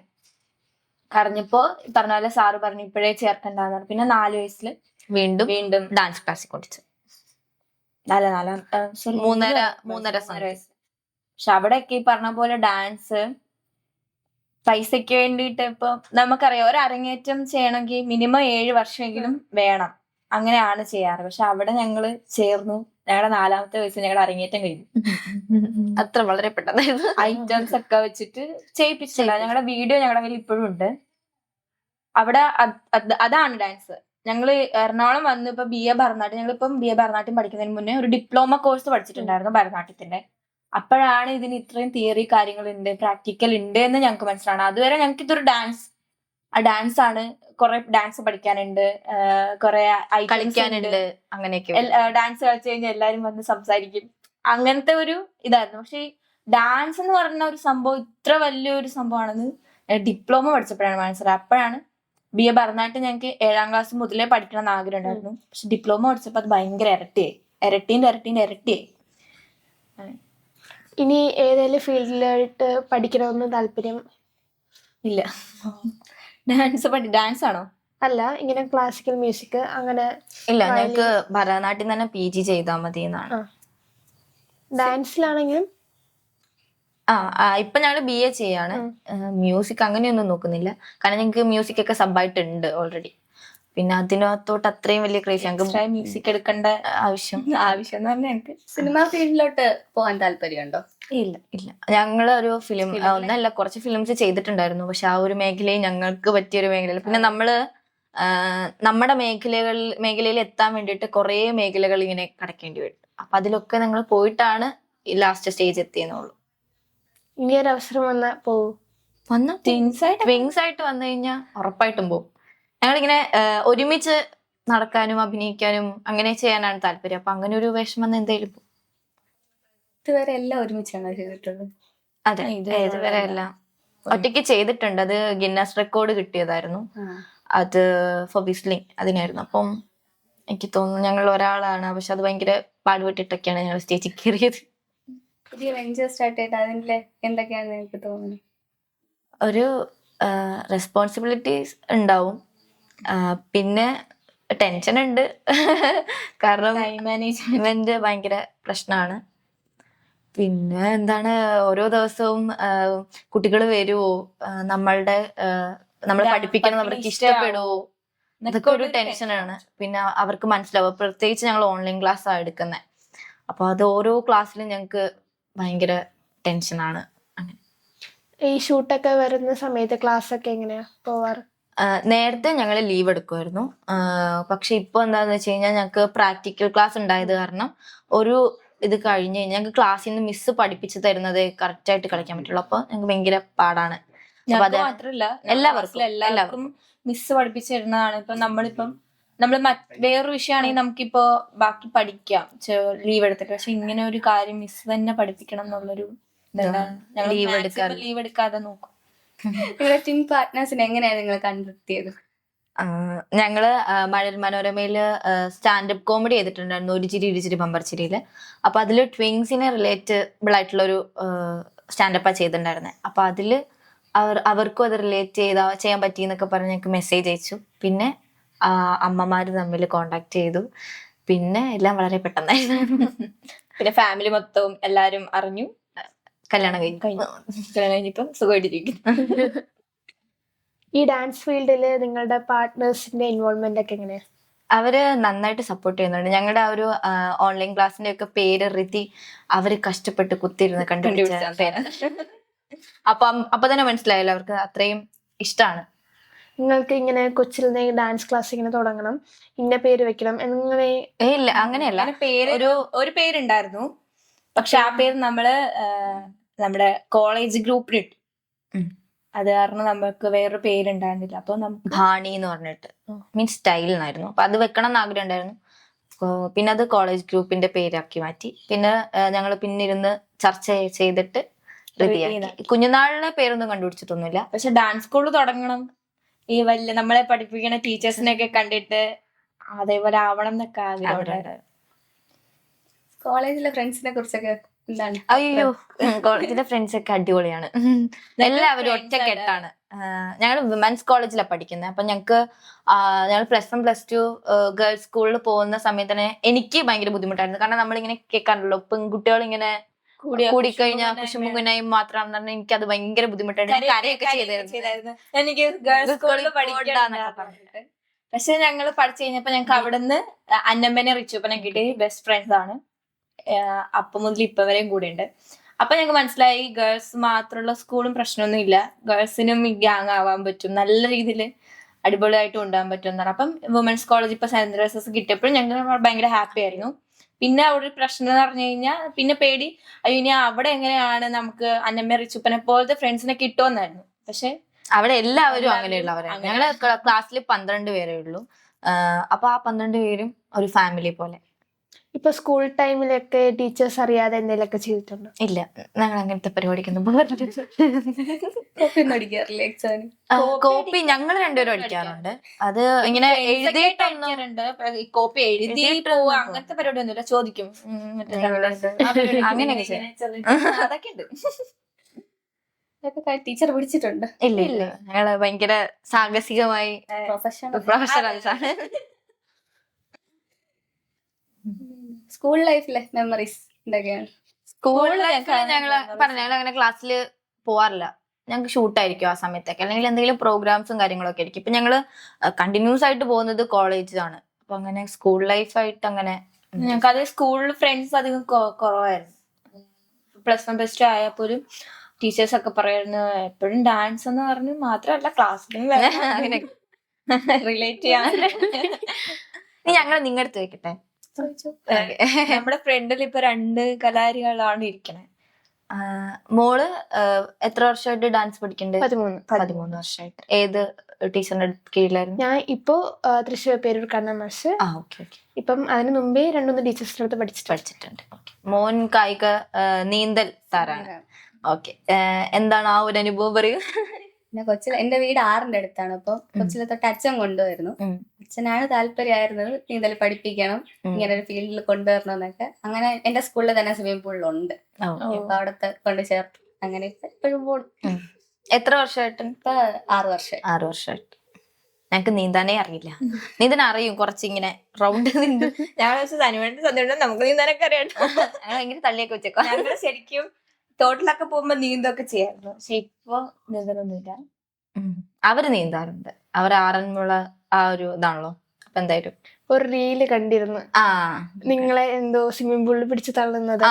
കരഞ്ഞപ്പോ പറഞ്ഞ പോലെ സാറ് പറഞ്ഞു ഇപ്പോഴേ ചേർക്കണ്ടെന്ന് പറഞ്ഞു. പിന്നെ 4 വയസ്സിൽ വീണ്ടും ഡാൻസ് ക്ലാസ്സിൽ കൊണ്ടിച്ചു. മൂന്നര വയസ്സ്. പക്ഷെ അവിടെയൊക്കെ ഈ പറഞ്ഞ പോലെ ഡാൻസ് പൈസയ്ക്ക് വേണ്ടിയിട്ട് ഇപ്പൊ നമുക്കറിയാം ഒരു അരങ്ങേറ്റം ചെയ്യണമെങ്കിൽ മിനിമം 7 വർഷമെങ്കിലും വേണം, അങ്ങനെയാണ് ചെയ്യാറ്. പക്ഷെ അവിടെ ഞങ്ങള് ചേർന്നു, ഞങ്ങളുടെ 4ാമത്തെ വയസ്സിൽ ഞങ്ങളുടെ അരങ്ങേറ്റം കഴിഞ്ഞു. അത്ര വളരെ പെട്ടെന്നായിരുന്നു. ഐറ്റംസ് ഒക്കെ വെച്ചിട്ട് ചെയ്യിപ്പിച്ചില്ല. ഞങ്ങളുടെ വീഡിയോ ഞങ്ങളുടെ കയ്യിൽ ഇപ്പോഴും ഉണ്ട്. അവിടെ അതാണ് ഡാൻസ്. ഞങ്ങള് എറണാകുളം വന്ന് ഇപ്പൊ BA ഭരതനാട്യം, ഞങ്ങളിപ്പം BA ഭരതനാട്യം പഠിക്കുന്നതിന് മുന്നേ ഒരു ഡിപ്ലോമ കോഴ്സ് പഠിച്ചിട്ടുണ്ടായിരുന്നു ഭരതനാട്യത്തിന്റെ. അപ്പോഴാണ് ഇതിന് ഇത്രയും തിയറി കാര്യങ്ങളുണ്ട്, പ്രാക്ടിക്കൽ ഉണ്ട് എന്ന് ഞങ്ങൾക്ക് മനസ്സിലാണ്. അതുവരെ ഞങ്ങൾക്ക് ഇതൊരു ഡാൻസ് ആണ്, കുറെ ഡാൻസ് പഠിക്കാനുണ്ട്, കുറെ കളിക്കാനുണ്ട്, അങ്ങനെയൊക്കെ. ഡാൻസ് കളിച്ചു കഴിഞ്ഞാൽ എല്ലാരും വന്ന് സംസാരിക്കും, അങ്ങനത്തെ ഒരു ഇതായിരുന്നു. പക്ഷെ ഡാൻസ് എന്ന് പറയുന്ന ഒരു സംഭവം ഇത്ര വലിയൊരു സംഭവമാണെന്ന് ഡിപ്ലോമ പഠിച്ചപ്പോഴാണ് മനസ്സിലായത്. അപ്പോഴാണ് BA ഭരതനാട്യം ഞങ്ങൾക്ക് 7ാം ക്ലാസ് മുതലേ പഠിക്കണം എന്ന് ആഗ്രഹം ഉണ്ടായിരുന്നു. പക്ഷെ ഡിപ്ലോമ പഠിച്ചപ്പോൾ അത് ഭയങ്കര ഇരട്ടിയായി. ഇനി ഏതെങ്കിലും ഫീൽഡിലായിട്ട് പഠിക്കണമെന്ന് താല്പര്യം ഇല്ല. ഡാൻസ് ആണോ? അല്ല, ഇങ്ങനെ ക്ലാസിക്കൽ മ്യൂസിക് അങ്ങനെ? ഇല്ല, ഞങ്ങൾക്ക് ഭരതനാട്യം തന്നെ PG ചെയ്താൽ മതി എന്നാണ്. ഡാൻസിലാണെങ്കിലും ഇപ്പൊ ഞങ്ങള് BA ചെയ്യാണ്. മ്യൂസിക് അങ്ങനെയൊന്നും നോക്കുന്നില്ല, കാരണം ഞങ്ങൾക്ക് മ്യൂസിക് ഒക്കെ സബായിട്ടുണ്ട് ഓൾറെഡി. പിന്നെ അതിനകത്തോട്ട് അത്രയും വലിയ ക്രേസ് ഞങ്ങൾക്ക് മ്യൂസിക് എടുക്കേണ്ട ആവശ്യം എന്ന് പറഞ്ഞാൽ ഞങ്ങൾക്ക് സിനിമാ ഫീൽഡിലോട്ട് പോകാൻ താല്പര്യമുണ്ടോ? ഇല്ല. ഞങ്ങളൊരു ഫിലിം ഒന്നല്ല കുറച്ച് ഫിലിംസ് ചെയ്തിട്ടുണ്ടായിരുന്നു. പക്ഷെ ആ ഒരു മേഖലയിൽ ഞങ്ങൾക്ക് പറ്റിയൊരു മേഖലയിൽ, പിന്നെ നമ്മള് നമ്മുടെ മേഖലയിൽ എത്താൻ വേണ്ടിയിട്ട് കുറെ മേഖലകൾ ഇങ്ങനെ കടക്കേണ്ടി വരും. അപ്പൊ അതിലൊക്കെ ഞങ്ങൾ പോയിട്ടാണ് ലാസ്റ്റ് സ്റ്റേജ് എത്തിയെന്നുള്ളൂ. ഇനി ഒരു അവസരം വന്നാ പോവും? വിങ്സ് ആയിട്ട് വന്നു കഴിഞ്ഞാൽ ഉറപ്പായിട്ടും പോകും. ഞങ്ങളിങ്ങനെ ഒരുമിച്ച് നടക്കാനും അഭിനയിക്കാനും അങ്ങനെ ചെയ്യാനാണ് താല്പര്യം. അപ്പൊ അങ്ങനെ ഒരു വേഷം വന്ന് എന്തായാലും പോകും. ഇതുവരെ എല്ലാം ഒരുമിച്ചാണ് ചെയ്തിട്ടുള്ളത്? അതെ, ഇതുവരെ എല്ലാം ഒറ്റയ്ക്ക് ചെയ്തിട്ടുണ്ട്. അത് ഗിന്നസ് റെക്കോർഡ് കിട്ടിയതായിരുന്നു. അത് ഫോർ വിസ്ലിംഗ് അതിനായിരുന്നു. അപ്പം എനിക്ക് തോന്നുന്നു ഞങ്ങൾ ഒരാളാണ്, പക്ഷെ അത് ഭയങ്കര പാടുപെട്ടിട്ടൊക്കെയാണ് ഞങ്ങൾ സ്റ്റേജിൽ കയറിയത്. പുതിയ വെഞ്ചർ സ്റ്റാർട്ട് ചെയ്ത് അതിന്റെ എന്തൊക്കെയാണ് എനിക്ക് തോന്നുന്നത്? ഒരു റെസ്പോൺസിബിലിറ്റീസ് ഉണ്ടാവും, പിന്നെ ടെൻഷൻ ഉണ്ട്, കാരണം ടൈം മാനേജ്മെന്റ് ഭയങ്കര പ്രശ്നമാണ്. പിന്നെ എന്താണ്, ഓരോ ദിവസവും കുട്ടികൾ വരുവോ, നമ്മളെ പഠിപ്പിക്കണം, അവർക്ക് ഇഷ്ടപ്പെടുവോ, ഇതൊക്കെ ഒരു ടെൻഷനാണ്. പിന്നെ അവർക്ക് മനസ്സിലാവും, പ്രത്യേകിച്ച് ഞങ്ങൾ ഓൺലൈൻ ക്ലാസ്സാണ് എടുക്കുന്നത്. അപ്പൊ അത് ഓരോ ക്ലാസ്സിലും ഞങ്ങൾക്ക് ഭയങ്കര ടെൻഷനാണ്. ഈ ഷൂട്ടൊക്കെ വരുന്ന സമയത്ത് ക്ലാസ് ഒക്കെ എങ്ങനെയാ പോവാറ്? നേരത്തെ ഞങ്ങൾ ലീവ് എടുക്കുമായിരുന്നു. പക്ഷെ ഇപ്പൊ എന്താന്ന് വെച്ച് കഴിഞ്ഞാൽ ഞങ്ങൾക്ക് പ്രാക്ടിക്കൽ ക്ലാസ് ഉണ്ടായത് കാരണം ഒരു ഇത് കഴിഞ്ഞ് ഞങ്ങൾക്ക് ക്ലാസ്സിൽ നിന്ന് മിസ് പഠിപ്പിച്ചു തരുന്നത് കറക്റ്റ് ആയിട്ട് കളിക്കാൻ പറ്റുള്ളൂ. അപ്പൊ ഞങ്ങൾക്ക് ഭയങ്കര പാടാണ്. മാത്രല്ല എല്ലാവർക്കും മിസ് പഠിപ്പിച്ചു തരുന്നതാണ്. ഇപ്പൊ നമ്മൾ വേറൊരു വിഷയമാണെങ്കിൽ നമുക്കിപ്പോ ബാക്കി പഠിക്കാം ലീവ് എടുത്തിട്ട്. പക്ഷെ ഇങ്ങനെ ഒരു കാര്യം മിസ് തന്നെ പഠിപ്പിക്കണം എന്നുള്ളൊരു ലീവ് എടുക്കാതെ നോക്കും. നിങ്ങളുടെ ടീം പാർട്ട്നേഴ്സിനെ എങ്ങനെയാണ് നിങ്ങൾ കണ്ടെത്തിയത്? ഞങ്ങള് മഴവിൽ മനോരമയില് സ്റ്റാൻഡപ്പ് കോമഡി ചെയ്തിട്ടുണ്ടായിരുന്നു, ഒരു ചിരി ഇരു ചിരി ബമ്പർ ചിരിയില്. അപ്പൊ അതില് ട്വിൻസിനെ റിലേറ്റബിൾ ആയിട്ടുള്ള ഒരു സ്റ്റാൻഡപ്പാ ചെയ്തിട്ടുണ്ടായിരുന്നത്. അപ്പൊ അതില് അവർക്കും അത് റിലേറ്റ് ചെയ്യാൻ പറ്റി എന്നൊക്കെ പറഞ്ഞ് ഞങ്ങൾക്ക് മെസ്സേജ് അയച്ചു. പിന്നെ അമ്മമാര് തമ്മിൽ കോണ്ടാക്ട് ചെയ്തു. പിന്നെ എല്ലാം വളരെ പെട്ടെന്നായിരുന്നു. പിന്നെ ഫാമിലി മൊത്തവും എല്ലാരും അറിഞ്ഞു. കല്യാണം കഴിഞ്ഞിപ്പം സുഖമായിട്ടിരിക്കുന്നു. ഈ ഡാൻസ് ഫീൽഡില് നിങ്ങളുടെ പാർട്ട്നേഴ്സിന്റെ ഇൻവോൾവ്മെന്റ് ഒക്കെ എങ്ങനെയാ? അവര് നന്നായിട്ട് സപ്പോർട്ട് ചെയ്യുന്നുണ്ട്. ഞങ്ങളുടെ ആ ഒരു ഓൺലൈൻ ക്ലാസ്സിന്റെ ഒക്കെ പേര് റിതി അവര് കഷ്ടപ്പെട്ട് കുത്തിയിരുന്ന് കണ്ടുപിടിച്ച പേര്. അപ്പൊ തന്നെ മനസ്സിലായല്ലോ അവർക്ക് അത്രയും ഇഷ്ടമാണ്. നിങ്ങൾക്ക് ഇങ്ങനെ കൊച്ചിൽ ഡാൻസ് ക്ലാസ് ഇങ്ങനെ തുടങ്ങണം, ഇന്ന പേര് വെക്കണം എന്നിങ്ങനെ? ഇല്ല, അങ്ങനെയല്ല. ഒരു പേരുണ്ടായിരുന്നു, പക്ഷെ ആ പേര് നമ്മുടെ കോളേജ് ഗ്രൂപ്പിലിട്ടു. അത് കാരണം നമുക്ക് വേറൊരു പേരുണ്ടായിരുന്നില്ല. അപ്പൊ ഭാണി എന്ന് പറഞ്ഞിട്ട് മീൻസ് സ്റ്റൈൽ എന്നായിരുന്നു. അപ്പൊ അത് വെക്കണം എന്ന് ആഗ്രഹം ഉണ്ടായിരുന്നു. പിന്നെ അത് കോളേജ് ഗ്രൂപ്പിന്റെ പേരാക്കി മാറ്റി. പിന്നെ ഞങ്ങൾ പിന്നെ ഇരുന്ന് ചർച്ച ചെയ്തിട്ട് കുഞ്ഞുനാളിലെ പേരൊന്നും കണ്ടുപിടിച്ചിട്ടൊന്നുമില്ല. പക്ഷെ ഡാൻസ് സ്കൂൾ തുടങ്ങണം, ഈ വലിയ നമ്മളെ പഠിപ്പിക്കുന്ന ടീച്ചേഴ്സിനെയൊക്കെ കണ്ടിട്ട് അതേപോലെ ആവണം എന്നൊക്കെ ആഗ്രഹം. കോളേജിലെ ഫ്രണ്ട്സിനെ കുറിച്ചൊക്കെ എന്താണ്? അയ്യോ കോളേജിലെ ഫ്രണ്ട്സ് ഒക്കെ അടിപൊളിയാണ്. എല്ലാവരും ഒറ്റക്കെട്ടാണ്. ഞങ്ങൾ വിമൻസ് കോളേജിലാണ് പഠിക്കുന്നത്. അപ്പൊ ഞങ്ങൾ പ്ലസ് 1 പ്ലസ് 2 ഗേൾസ് സ്കൂളിൽ പോകുന്ന സമയത്ത് തന്നെ എനിക്ക് ഭയങ്കര ബുദ്ധിമുട്ടായിരുന്നു. കാരണം നമ്മളിങ്ങനെ കേൾക്കാറുണ്ടല്ലോ പെൺകുട്ടികൾ ഇങ്ങനെ കൂടിക്കഴിഞ്ഞാൽ കുശുമ്പുനായി മാത്രമാണെന്ന് പറഞ്ഞാൽ എനിക്ക് അത് ഭയങ്കര ബുദ്ധിമുട്ടായിരുന്നു. ഞാൻ കരയൊക്കെ ചെയ്തായിരുന്നു. എനിക്ക് ഗേൾസ് സ്കൂളിൽ പഠിക്കാന്നൊക്കെ. പക്ഷെ ഞങ്ങൾ പഠിച്ചു കഴിഞ്ഞപ്പോ ഞങ്ങൾക്ക് അവിടുന്ന് അന്നമ്മനെ റിച്ചുപ്പനെ കിട്ടി ബെസ്റ്റ് ഫ്രണ്ട്സ് ആണ്. അപ്പൊ മുതൽ ഇപ്പൊ വരെയും കൂടെ ഉണ്ട്. അപ്പൊ ഞങ്ങൾക്ക് മനസ്സിലായി ഗേൾസ് മാത്രമുള്ള സ്കൂളും പ്രശ്നമൊന്നും ഇല്ല, ഗേൾസിനും ഗ്യാങ് ആവാൻ പറ്റും, നല്ല രീതിയിൽ അടിപൊളിയായിട്ട് കൊണ്ടുപോകാൻ പറ്റും എന്നാണ്. അപ്പം വുമൻസ് കോളേജ് ഇപ്പൊ സെന്റ് തെരേസസ് കിട്ടിയപ്പോഴും ഞങ്ങൾ ഭയങ്കര ഹാപ്പി ആയിരുന്നു. പിന്നെ അവിടെ ഒരു പ്രശ്നം എന്ന് പറഞ്ഞു കഴിഞ്ഞാൽ പിന്നെ പേടി, അയ്യോ ഇനി അവിടെ എങ്ങനെയാണ് നമുക്ക് അന്നമ്മ റിച്ചുപ്പനെ പോലത്തെ ഫ്രണ്ട്സിനെ കിട്ടുമെന്നായിരുന്നു. പക്ഷെ അവിടെ എല്ലാവരും അങ്ങനെയുള്ളവരാണ്. ഞങ്ങള് ക്ലാസ്സിൽ 12 പേരേ ഉള്ളൂ. അപ്പൊ ആ 12 പേരും ഒരു ഫാമിലി പോലെ. ഇപ്പൊ സ്കൂൾ ടൈമിലൊക്കെ ടീച്ചേഴ്സ് അറിയാതെ എന്തെങ്കിലുമൊക്കെ ചെയ്തിട്ടുണ്ടോ? ഇല്ല, ഞങ്ങൾ അങ്ങനത്തെ പരിപാടിക്കൊന്നും പോകാറില്ല. കോപ്പി ഒന്നും അടിക്കാറില്ല എക്സാമിന്? കോപ്പി ഞങ്ങൾ രണ്ടുപേരും അടിക്കാറുണ്ട്. അത് ഇങ്ങനെ എഴുതിയിട്ടൊന്നും കോപ്പി എഴുതി പോവുക അങ്ങനത്തെ പരിപാടി ഒന്നുമില്ല. ചോദിക്കും അങ്ങനെയൊക്കെ അതൊക്കെ ഉണ്ട്. ടീച്ചർ പിടിച്ചിട്ടുണ്ട്? ഇല്ല ഇല്ല, ഞങ്ങള് ഭയങ്കര സാഹസികമായി പ്രൊഫഷണൽസ് ആണ്. സ്കൂൾ ലൈഫിലെ മെമ്മറീസ് എന്തൊക്കെയാണ്? സ്കൂൾ ലൈഫിൽ ഞങ്ങൾ അങ്ങനെ ക്ലാസ്സിൽ പോവാറില്ല. ഞങ്ങൾക്ക് ഷൂട്ടായിരിക്കും ആ സമയത്തൊക്കെ, അല്ലെങ്കിൽ എന്തെങ്കിലും പ്രോഗ്രാംസും കാര്യങ്ങളൊക്കെ ആയിരിക്കും. ഇപ്പൊ ഞങ്ങള് കണ്ടിന്യൂസ് ആയിട്ട് പോകുന്നത് കോളേജിലാണ്. അപ്പൊ അങ്ങനെ സ്കൂൾ ലൈഫായിട്ട് അങ്ങനെ ഞങ്ങൾക്ക് അത് സ്കൂളിൽ ഫ്രണ്ട്സ് അധികം കുറവായിരുന്നു. പ്ലസ് 1 പ്ലസ് 2 ആയപ്പോലും ടീച്ചേഴ്സ് ഒക്കെ പറയുന്നു എപ്പോഴും ഡാൻസ് എന്ന് പറഞ്ഞു മാത്രമല്ല ക്ലാസ്സിലും അങ്ങനെ റിലേറ്റ് ചെയ്യാൻ. ഞങ്ങൾ നിങ്ങളുടെ അടുത്ത് വെക്കട്ടെ. നമ്മുടെ ഫ്രണ്ടിൽ ഇപ്പൊ 2 കലാകാരികളാണ് ഇരിക്കണേ. മോള് എത്ര വർഷമായിട്ട് ഡാൻസ് പഠിക്കണ്ടേ? 13 വർഷമായിട്ട്. ഏത് ടീച്ചറിന്റെ കീഴിലായിരുന്നു? ഞാൻ ഇപ്പോ തൃശ്ശൂർ പേരൂർ കണ്ണമാഷ്. ഇപ്പം അതിന് മുമ്പേ 2-3 ടീച്ചേഴ്സിന്റെ അടുത്ത് പഠിച്ചിട്ടുണ്ട്. മോൻ കായിക നീന്തൽ താരാണ്. ഓക്കെ, എന്താണ് ആ ഒരു അനുഭവം പറയൂ. പിന്നെ എന്റെ വീട് 6ന്റെ അടുത്താണ്. അപ്പൊ കൊച്ചിലെ തൊട്ട് അച്ഛൻ കൊണ്ടുവരുന്നു. അച്ഛനാണ് താല്പര്യമായിരുന്നത് നീന്തൽ പഠിപ്പിക്കണം, ഇങ്ങനെ ഒരു ഫീൽഡിൽ കൊണ്ടുവരണം എന്നൊക്കെ. അങ്ങനെ എന്റെ സ്കൂളിൽ തന്നെ സ്വിമ്മിംഗ് പൂളിലുണ്ട്. ഇപ്പൊ അവിടത്തെ കൊണ്ട് ചേർത്തു. അങ്ങനെ ഇപ്പൊ എപ്പോഴും പോകും. എത്ര വർഷമായിട്ട്? ഇപ്പൊ 6 വർഷം. 6 വർഷമായിട്ട്. ഞങ്ങക്ക് നീന്താനേ അറിയില്ല. നീന്താൻ അറിയും കുറച്ചിങ്ങനെ റൗണ്ട് നീന്ത്. ഞാൻ സന്ധ്യ നമുക്ക് നീന്താനൊക്കെ അറിയാം. ഭയങ്കര തള്ളിയൊക്കെ വെച്ചേക്കോ. ഞങ്ങൾ ശരിക്കും തോട്ടിലൊക്കെ പോകുമ്പോ നീന്തൊക്കെ ചെയ്യാറുണ്ട്. പക്ഷെ ഇപ്പൊ നീന്തലൊന്നുമില്ല. അവര് നീന്താറുണ്ട്. അവർ ആറന്മുള ആ ഒരു ഇതാണല്ലോ. അപ്പൊ എന്തായാലും ഒരു റീല് കണ്ടിരുന്നു, നിങ്ങളെ എന്തോ സ്വിമ്മിംഗ് പൂളിൽ പിടിച്ച് തള്ളുന്നത്.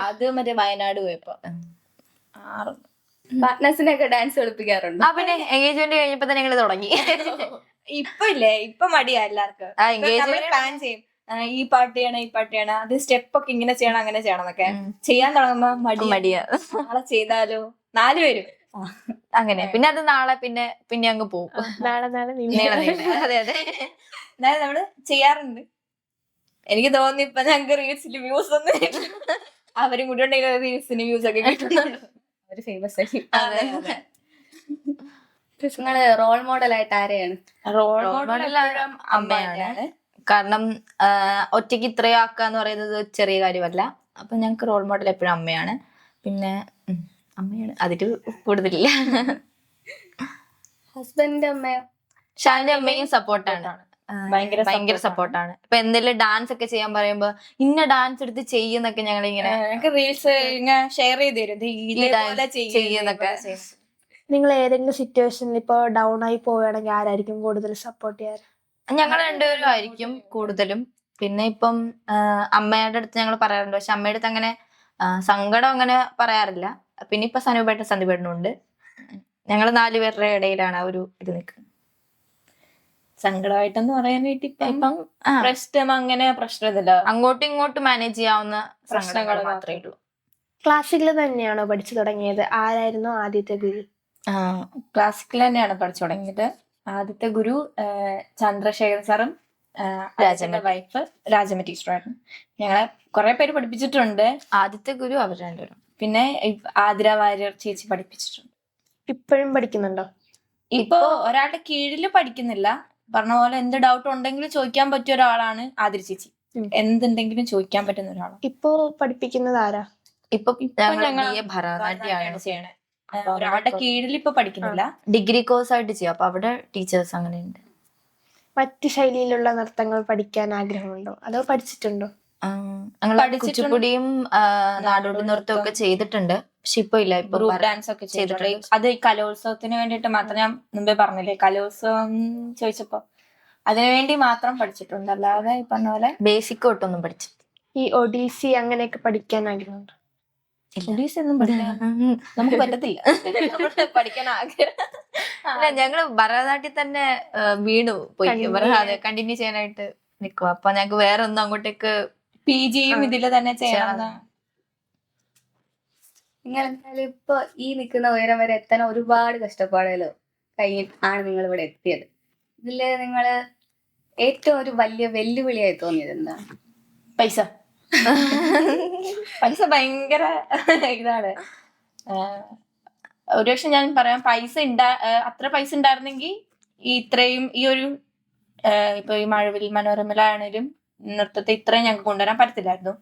അത് മറ്റേ വയനാട് പോയപ്പോ പാർട്ട്നേഴ്സിനൊക്കെ ഡാൻസ് കളിപ്പിക്കാറുണ്ട്. പിന്നെ എൻഗേജ്മെന്റ് കഴിഞ്ഞപ്പോ തന്നെ ഞങ്ങള് തുടങ്ങി. ഇപ്പൊ ഇല്ലേ, ഇപ്പൊ മടിയാ എല്ലാവർക്കും. പ്ലാൻ ചെയ്യും, ഈ പാട്ട് ചെയ്യണം, അത് സ്റ്റെപ്പ് ഒക്കെ ഇങ്ങനെ ചെയ്യണം അങ്ങനെ ചെയ്യണം എന്നൊക്കെ. ചെയ്യാൻ തുടങ്ങുമ്പോ മടിയാ. നാളെ ചെയ്താലോ 4 പേരും അങ്ങനെ. പിന്നെ അത് നാളെ പിന്നെ അങ്ങ് പോകും. നാളെ അതെ അതെ. എന്നാലും നമ്മള് ചെയ്യാറുണ്ട്. എനിക്ക് തോന്നി ഇപ്പൊ ഞങ്ങക്ക് റീൽസിൽ വ്യൂസ് ഒന്നും അവരും കൂടി ഉണ്ടെങ്കിൽ റീൽസിന് വ്യൂസ് ഒക്കെ കിട്ടുന്നുണ്ട്. അവര് ഫേമസ് ആയി. നിങ്ങള് റോൾ മോഡൽ ആയിട്ട് ആരെയാണ്? റോൾ മോഡൽ അമ്മയാണ്. കാരണം ഒറ്റയ്ക്ക് ഇത്രയും ആക്കാന്ന് പറയുന്നത് ചെറിയ കാര്യമല്ല. അപ്പൊ ഞങ്ങക്ക് റോൾ മോഡൽ എപ്പോഴും അമ്മയാണ്. പിന്നെ അമ്മയാണ്, അതില് കൂടുതലില്ല. ഹസ്ബൻഡിന്റെ അമ്മയോ? ഷാന്റെ അമ്മയും സപ്പോർട്ടാണ്, ഭയങ്കര സപ്പോർട്ടാണ്. ഇപ്പൊ എന്തെങ്കിലും ഡാൻസ് ഒക്കെ ചെയ്യാൻ പറയുമ്പോ ഇന്ന ഡാൻസ് എടുത്ത് ചെയ്യുന്നൊക്കെ ഞങ്ങളിങ്ങനെ റീൽസ് ഷെയർ ചെയ്ത് തരും ചെയ്യുന്നൊക്കെ. നിങ്ങൾ ഏതെങ്കിലും സിറ്റുവേഷനിൽ ഇപ്പൊ ഡൗൺ ആയി പോവുകയാണെങ്കിൽ ആരായിരിക്കും കൂടുതൽ സപ്പോർട്ട് ചെയ്യാറ്? ഞങ്ങൾ രണ്ടുപേരും ആയിരിക്കും കൂടുതലും. പിന്നെ ഇപ്പം അമ്മയുടെ അടുത്ത് ഞങ്ങൾ പറയാറുണ്ട്, പക്ഷെ അമ്മയുടെ അടുത്ത് അങ്ങനെ സങ്കടം അങ്ങനെ പറയാറില്ല. പിന്നെ ഇപ്പൊ സന്ദീപേട്ടനും ഉണ്ട്. ഞങ്ങൾ 4 പേരുടെ ഇടയിലാണ് ആ ഒരു ഇത് നിൽക്കുന്നത്. സങ്കടമായിട്ടെന്ന് പറയാനായിട്ട് ഇപ്പം പ്രശ്നം അങ്ങനെ പ്രശ്നമില്ല, അങ്ങോട്ടും ഇങ്ങോട്ടും മാനേജ് ചെയ്യാവുന്ന പ്രശ്നങ്ങൾ മാത്രമേ ഉള്ളൂ. ക്ലാസിക്കൽ തന്നെയാണോ പഠിച്ചു തുടങ്ങിയത്? ആരായിരുന്നു ആദ്യത്തെ ഗുരു? ക്ലാസിക്കൽ തന്നെയാണ് പഠിച്ചു തുടങ്ങിയത്. ആദ്യത്തെ ഗുരു ചന്ദ്രശേഖർ സാറും രാജന്റെ വൈഫ് രാജമ്മ ടീച്ചറായിരുന്നു. ഞങ്ങളെ കുറെ പേര് പഠിപ്പിച്ചിട്ടുണ്ട്. ആദ്യത്തെ ഗുരു അവർ രണ്ടുപേരും. പിന്നെ ആതിര വാര്യർ ചേച്ചി പഠിപ്പിച്ചിട്ടുണ്ട്. ഇപ്പോഴും പഠിക്കുന്നുണ്ടോ? ഇപ്പൊ ഒരാളുടെ കീഴിൽ പഠിക്കുന്നില്ല. പറഞ്ഞ പോലെ എന്ത് ഡൗട്ട് ഉണ്ടെങ്കിലും ചോദിക്കാൻ പറ്റിയ ഒരാളാണ് ആതിര ചേച്ചി. എന്തുണ്ടെങ്കിലും ചോദിക്കാൻ പറ്റുന്ന ഒരാളാണ്. ഇപ്പോ പഠിപ്പിക്കുന്നത് ആരാ? ഇപ്പൊ ഞങ്ങൾ ഞങ്ങൾ BA ഭരതനാട്യമാണ് ചെയ്യണേ. ഒരാളുടെ കീഴിൽ ഇപ്പൊ പഠിക്കുന്നില്ല. ഡിഗ്രി കോഴ്സ് ആയിട്ട് ചെയ്യാം. അപ്പൊ അവിടെ ടീച്ചേഴ്സ് അങ്ങനെയുണ്ട്. മറ്റ് ശൈലിയിലുള്ള നൃത്തങ്ങൾ പഠിക്കാൻ ആഗ്രഹമുണ്ടോ അതോ പഠിച്ചിട്ടുണ്ടോ? ഞങ്ങൾ പഠിച്ചിട്ടുണ്ട്. കുച്ചിപ്പുടിയും നാടോടി നൃത്തവും ഒക്കെ ചെയ്തിട്ടുണ്ട്. പക്ഷെ ഇപ്പൊ ഇല്ല. ഇപ്പൊ ഗ്രൂപ്പ് ഡാൻസ് ഒക്കെ ചെയ്തിട്ടുണ്ട്. അത് ഈ കലോത്സവത്തിന് വേണ്ടിയിട്ട് മാത്രം. ഞാൻ മുമ്പേ പറഞ്ഞില്ലേ കലോത്സവം ചോദിച്ചപ്പോ അതിനു വേണ്ടി മാത്രം പഠിച്ചിട്ടുണ്ട്. അല്ലാതെ ഈ പറഞ്ഞ പോലെ ബേസിക് തൊട്ടൊന്നും പഠിച്ചു. ഈ ഒഡീസി അങ്ങനെയൊക്കെ പഠിക്കാൻ ആഗ്രഹമുണ്ടോ? ഒന്നും പഠിക്കാൻ നമുക്ക് പറ്റത്തില്ല. പഠിക്കാൻ ആഗ്രഹം. ഞങ്ങള് ഭരതനാട്യം തന്നെ വീണു പോയി. കണ്ടിന്യൂ ചെയ്യാനായിട്ട് നിക്കുവാ. അപ്പൊ ഞങ്ങക്ക് വേറെ ഒന്നും അങ്ങോട്ടേക്ക് PGയും ഇതില് തന്നെ ചെയ്യണം. നിങ്ങൾ എന്തായാലും ഇപ്പൊ ഈ നിൽക്കുന്ന ഉയരം വരെ എത്താൻ ഒരുപാട് കഷ്ടപ്പാടുകളോ കഴിഞ്ഞിട്ടാണ് നിങ്ങൾ ഇവിടെ എത്തിയത്. ഇതില് നിങ്ങള് ഏറ്റവും ഒരു വലിയ വെല്ലുവിളിയായി തോന്നിയത് എന്താണ്? പൈസ ഭയങ്കര ഇതാണ്. ഒരുപക്ഷെ ഞാൻ പറയാം അത്ര പൈസ ഉണ്ടായിരുന്നെങ്കിൽ ഇത്രയും ഈ ഒരു ഇപ്പൊ ഈ മഴവിൽ മനോരമയിലാണേലും നൃത്തത്തെ ഇത്രയും ഞങ്ങൾക്ക് കൊണ്ടുവരാൻ പറ്റത്തില്ലായിരുന്നു.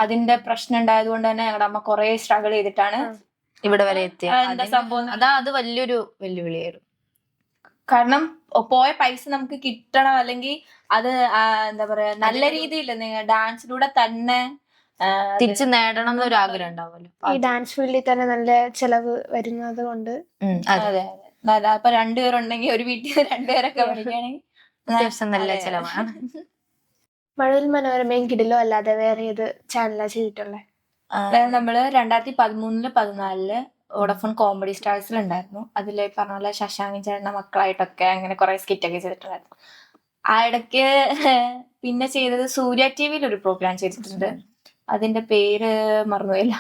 അതിന്റെ പ്രശ്നം ഉണ്ടായത് കൊണ്ട് തന്നെ ഞങ്ങളുടെ അമ്മ കുറെ സ്ട്രഗിൾ ചെയ്തിട്ടാണ് ഇവിടെ വരെ എത്തിയത്. എന്താ സംഭവം അത് വലിയൊരു വെല്ലുവിളിയായിരുന്നു. കാരണം പോയ പൈസ നമുക്ക് കിട്ടണം, അല്ലെങ്കിൽ അത് എന്താ പറയാ നല്ല രീതിയിൽ ഡാൻസിലൂടെ തന്നെ തിരിച്ചു നേടണം എന്നൊരു ആഗ്രഹം ഉണ്ടാവുമല്ലോ. ഈ ഡാൻസ് ഫീൽഡിൽ തന്നെ നല്ല ചെലവ് വരുന്നത് കൊണ്ട്. അതെ അതെ. അപ്പൊ രണ്ടുപേരുണ്ടെങ്കിൽ ഒരു വീട്ടിൽ രണ്ടുപേരൊക്കെ പഠിക്കുകയാണെങ്കിൽ അത്യാവശ്യം നല്ല ചെലവാണ്. മഴവിൽ മനോരമയും കിടിലോ അല്ലാതെ വേറെ ഏത് ചാനലാ ചെയ്തിട്ടുള്ളത്? നമ്മള് 2013-14 വോഡഫോൺ കോമഡി സ്റ്റാർസിൽ ഉണ്ടായിരുന്നു. അതിൽ പറഞ്ഞ പോലെ ശശാങ്കൻ ചേട്ടന്റെ മക്കളായിട്ടൊക്കെ അങ്ങനെ കുറെ സ്കിറ്റൊക്കെ ചെയ്തിട്ടുണ്ടായിരുന്നു. ആ ഇടയ്ക്ക് പിന്നെ ചെയ്തത് സൂര്യ TVയിൽ ഒരു പ്രോഗ്രാം ചെയ്തിട്ടുണ്ട്. അതിന്റെ പേര് മറന്നുപോയില്ല.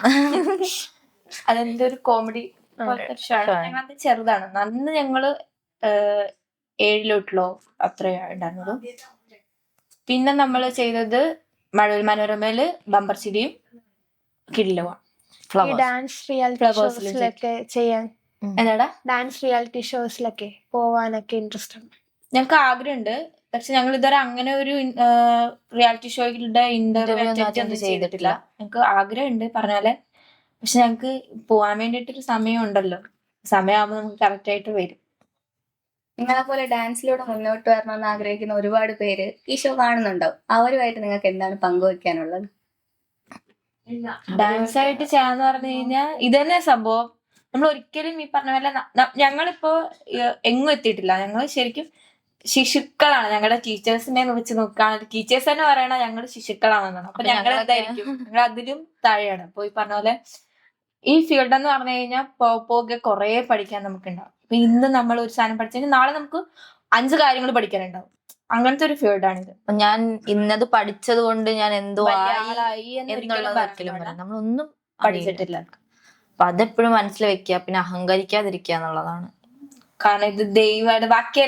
അതെന്റെ ഒരു കോമഡി ഞങ്ങളത് ചെറുതാണ്. അന്ന് ഞങ്ങള് 7 അത്രയോ ഉണ്ടായിരുന്നുള്ളൂ. പിന്നെ നമ്മൾ ചെയ്തത് മഴവിൽ മനോരമയില് ബമ്പർ ചിരിയും കിടിലുമാണ്. ഈ ഡാൻസ് റിയാലിറ്റി ഷോസിലൊക്കെ ചെയ്യാൻ എന്താടാ ഡാൻസ് റിയാലിറ്റി ഷോസിലൊക്കെ പോവാനൊക്കെ ഇൻട്രസ്റ്റ് ഉണ്ട്? ഞങ്ങൾക്ക് ആഗ്രഹമുണ്ട്. പക്ഷെ ഞങ്ങൾ ഇതുവരെ അങ്ങനെ ഒരു റിയാലിറ്റി ഷോയുടെ ഇന്റർവ്യൂ ഒന്നും ചെയ്തിട്ടില്ല. ഞങ്ങൾക്ക് ആഗ്രഹമുണ്ട് പറഞ്ഞാല്. പക്ഷെ ഞങ്ങക്ക് പോവാൻ വേണ്ടിയിട്ടൊരു സമയം ഉണ്ടല്ലോ. സമയമാകുമ്പോൾ നമുക്ക് കറക്റ്റ് ആയിട്ട് വരും. നിങ്ങളെ പോലെ ഡാൻസിലൂടെ മുന്നോട്ട് വരണമെന്ന് ആഗ്രഹിക്കുന്ന ഒരുപാട് പേര് ഈ ഷോ കാണുന്നുണ്ടാവും. അവരുമായിട്ട് നിങ്ങൾക്ക് എന്താണ് പങ്കുവെക്കാനുള്ളത്? ഡാൻസ് ആയിട്ട് ചെയ്യാന്ന് പറഞ്ഞു കഴിഞ്ഞാൽ ഇത് തന്നെ സംഭവം. നമ്മൾ ഒരിക്കലും ഈ പറഞ്ഞ പോലെ ഞങ്ങളിപ്പോ എങ്ങും എത്തിയിട്ടില്ല. ഞങ്ങൾ ശരിക്കും ശിശുക്കളാണ്. ഞങ്ങളുടെ ടീച്ചേഴ്സിനെ വെച്ച് നോക്കുകയാണെങ്കിൽ ടീച്ചേഴ്സ് തന്നെ പറയണ ഞങ്ങൾ ശിശുക്കളാണെന്നാണ്. അപ്പൊ ഞങ്ങൾ എന്തായിരിക്കും, ഞങ്ങൾ അതിലും താഴെയാണ്. അപ്പൊ ഈ പറഞ്ഞ പോലെ ഈ ഫീൽഡ് എന്ന് പറഞ്ഞു കഴിഞ്ഞാൽ പോകെ കുറെ പഠിക്കാൻ നമുക്കുണ്ടാവും. അപ്പൊ ഇന്ന് നമ്മൾ ഒരു സാധനം പഠിച്ചു നാളെ നമുക്ക് 5 കാര്യങ്ങൾ പഠിക്കാനുണ്ടാവും. അങ്ങനത്തെ ഒരു ഫീൽഡാണിത്. ഞാൻ ഇന്നത് പഠിച്ചത് കൊണ്ട് ഞാൻ എന്തോ ആളായി എന്നുള്ളത് ഒരിക്കലും പറയാം. നമ്മളൊന്നും പഠിച്ചിട്ടില്ല. അപ്പൊ അതെപ്പോഴും മനസ്സിൽ വെക്കുക, പിന്നെ അഹങ്കരിക്കാതിരിക്കുക എന്നുള്ളതാണ്. കാരണം ഇത് ദൈവമാണ്. ബാക്കി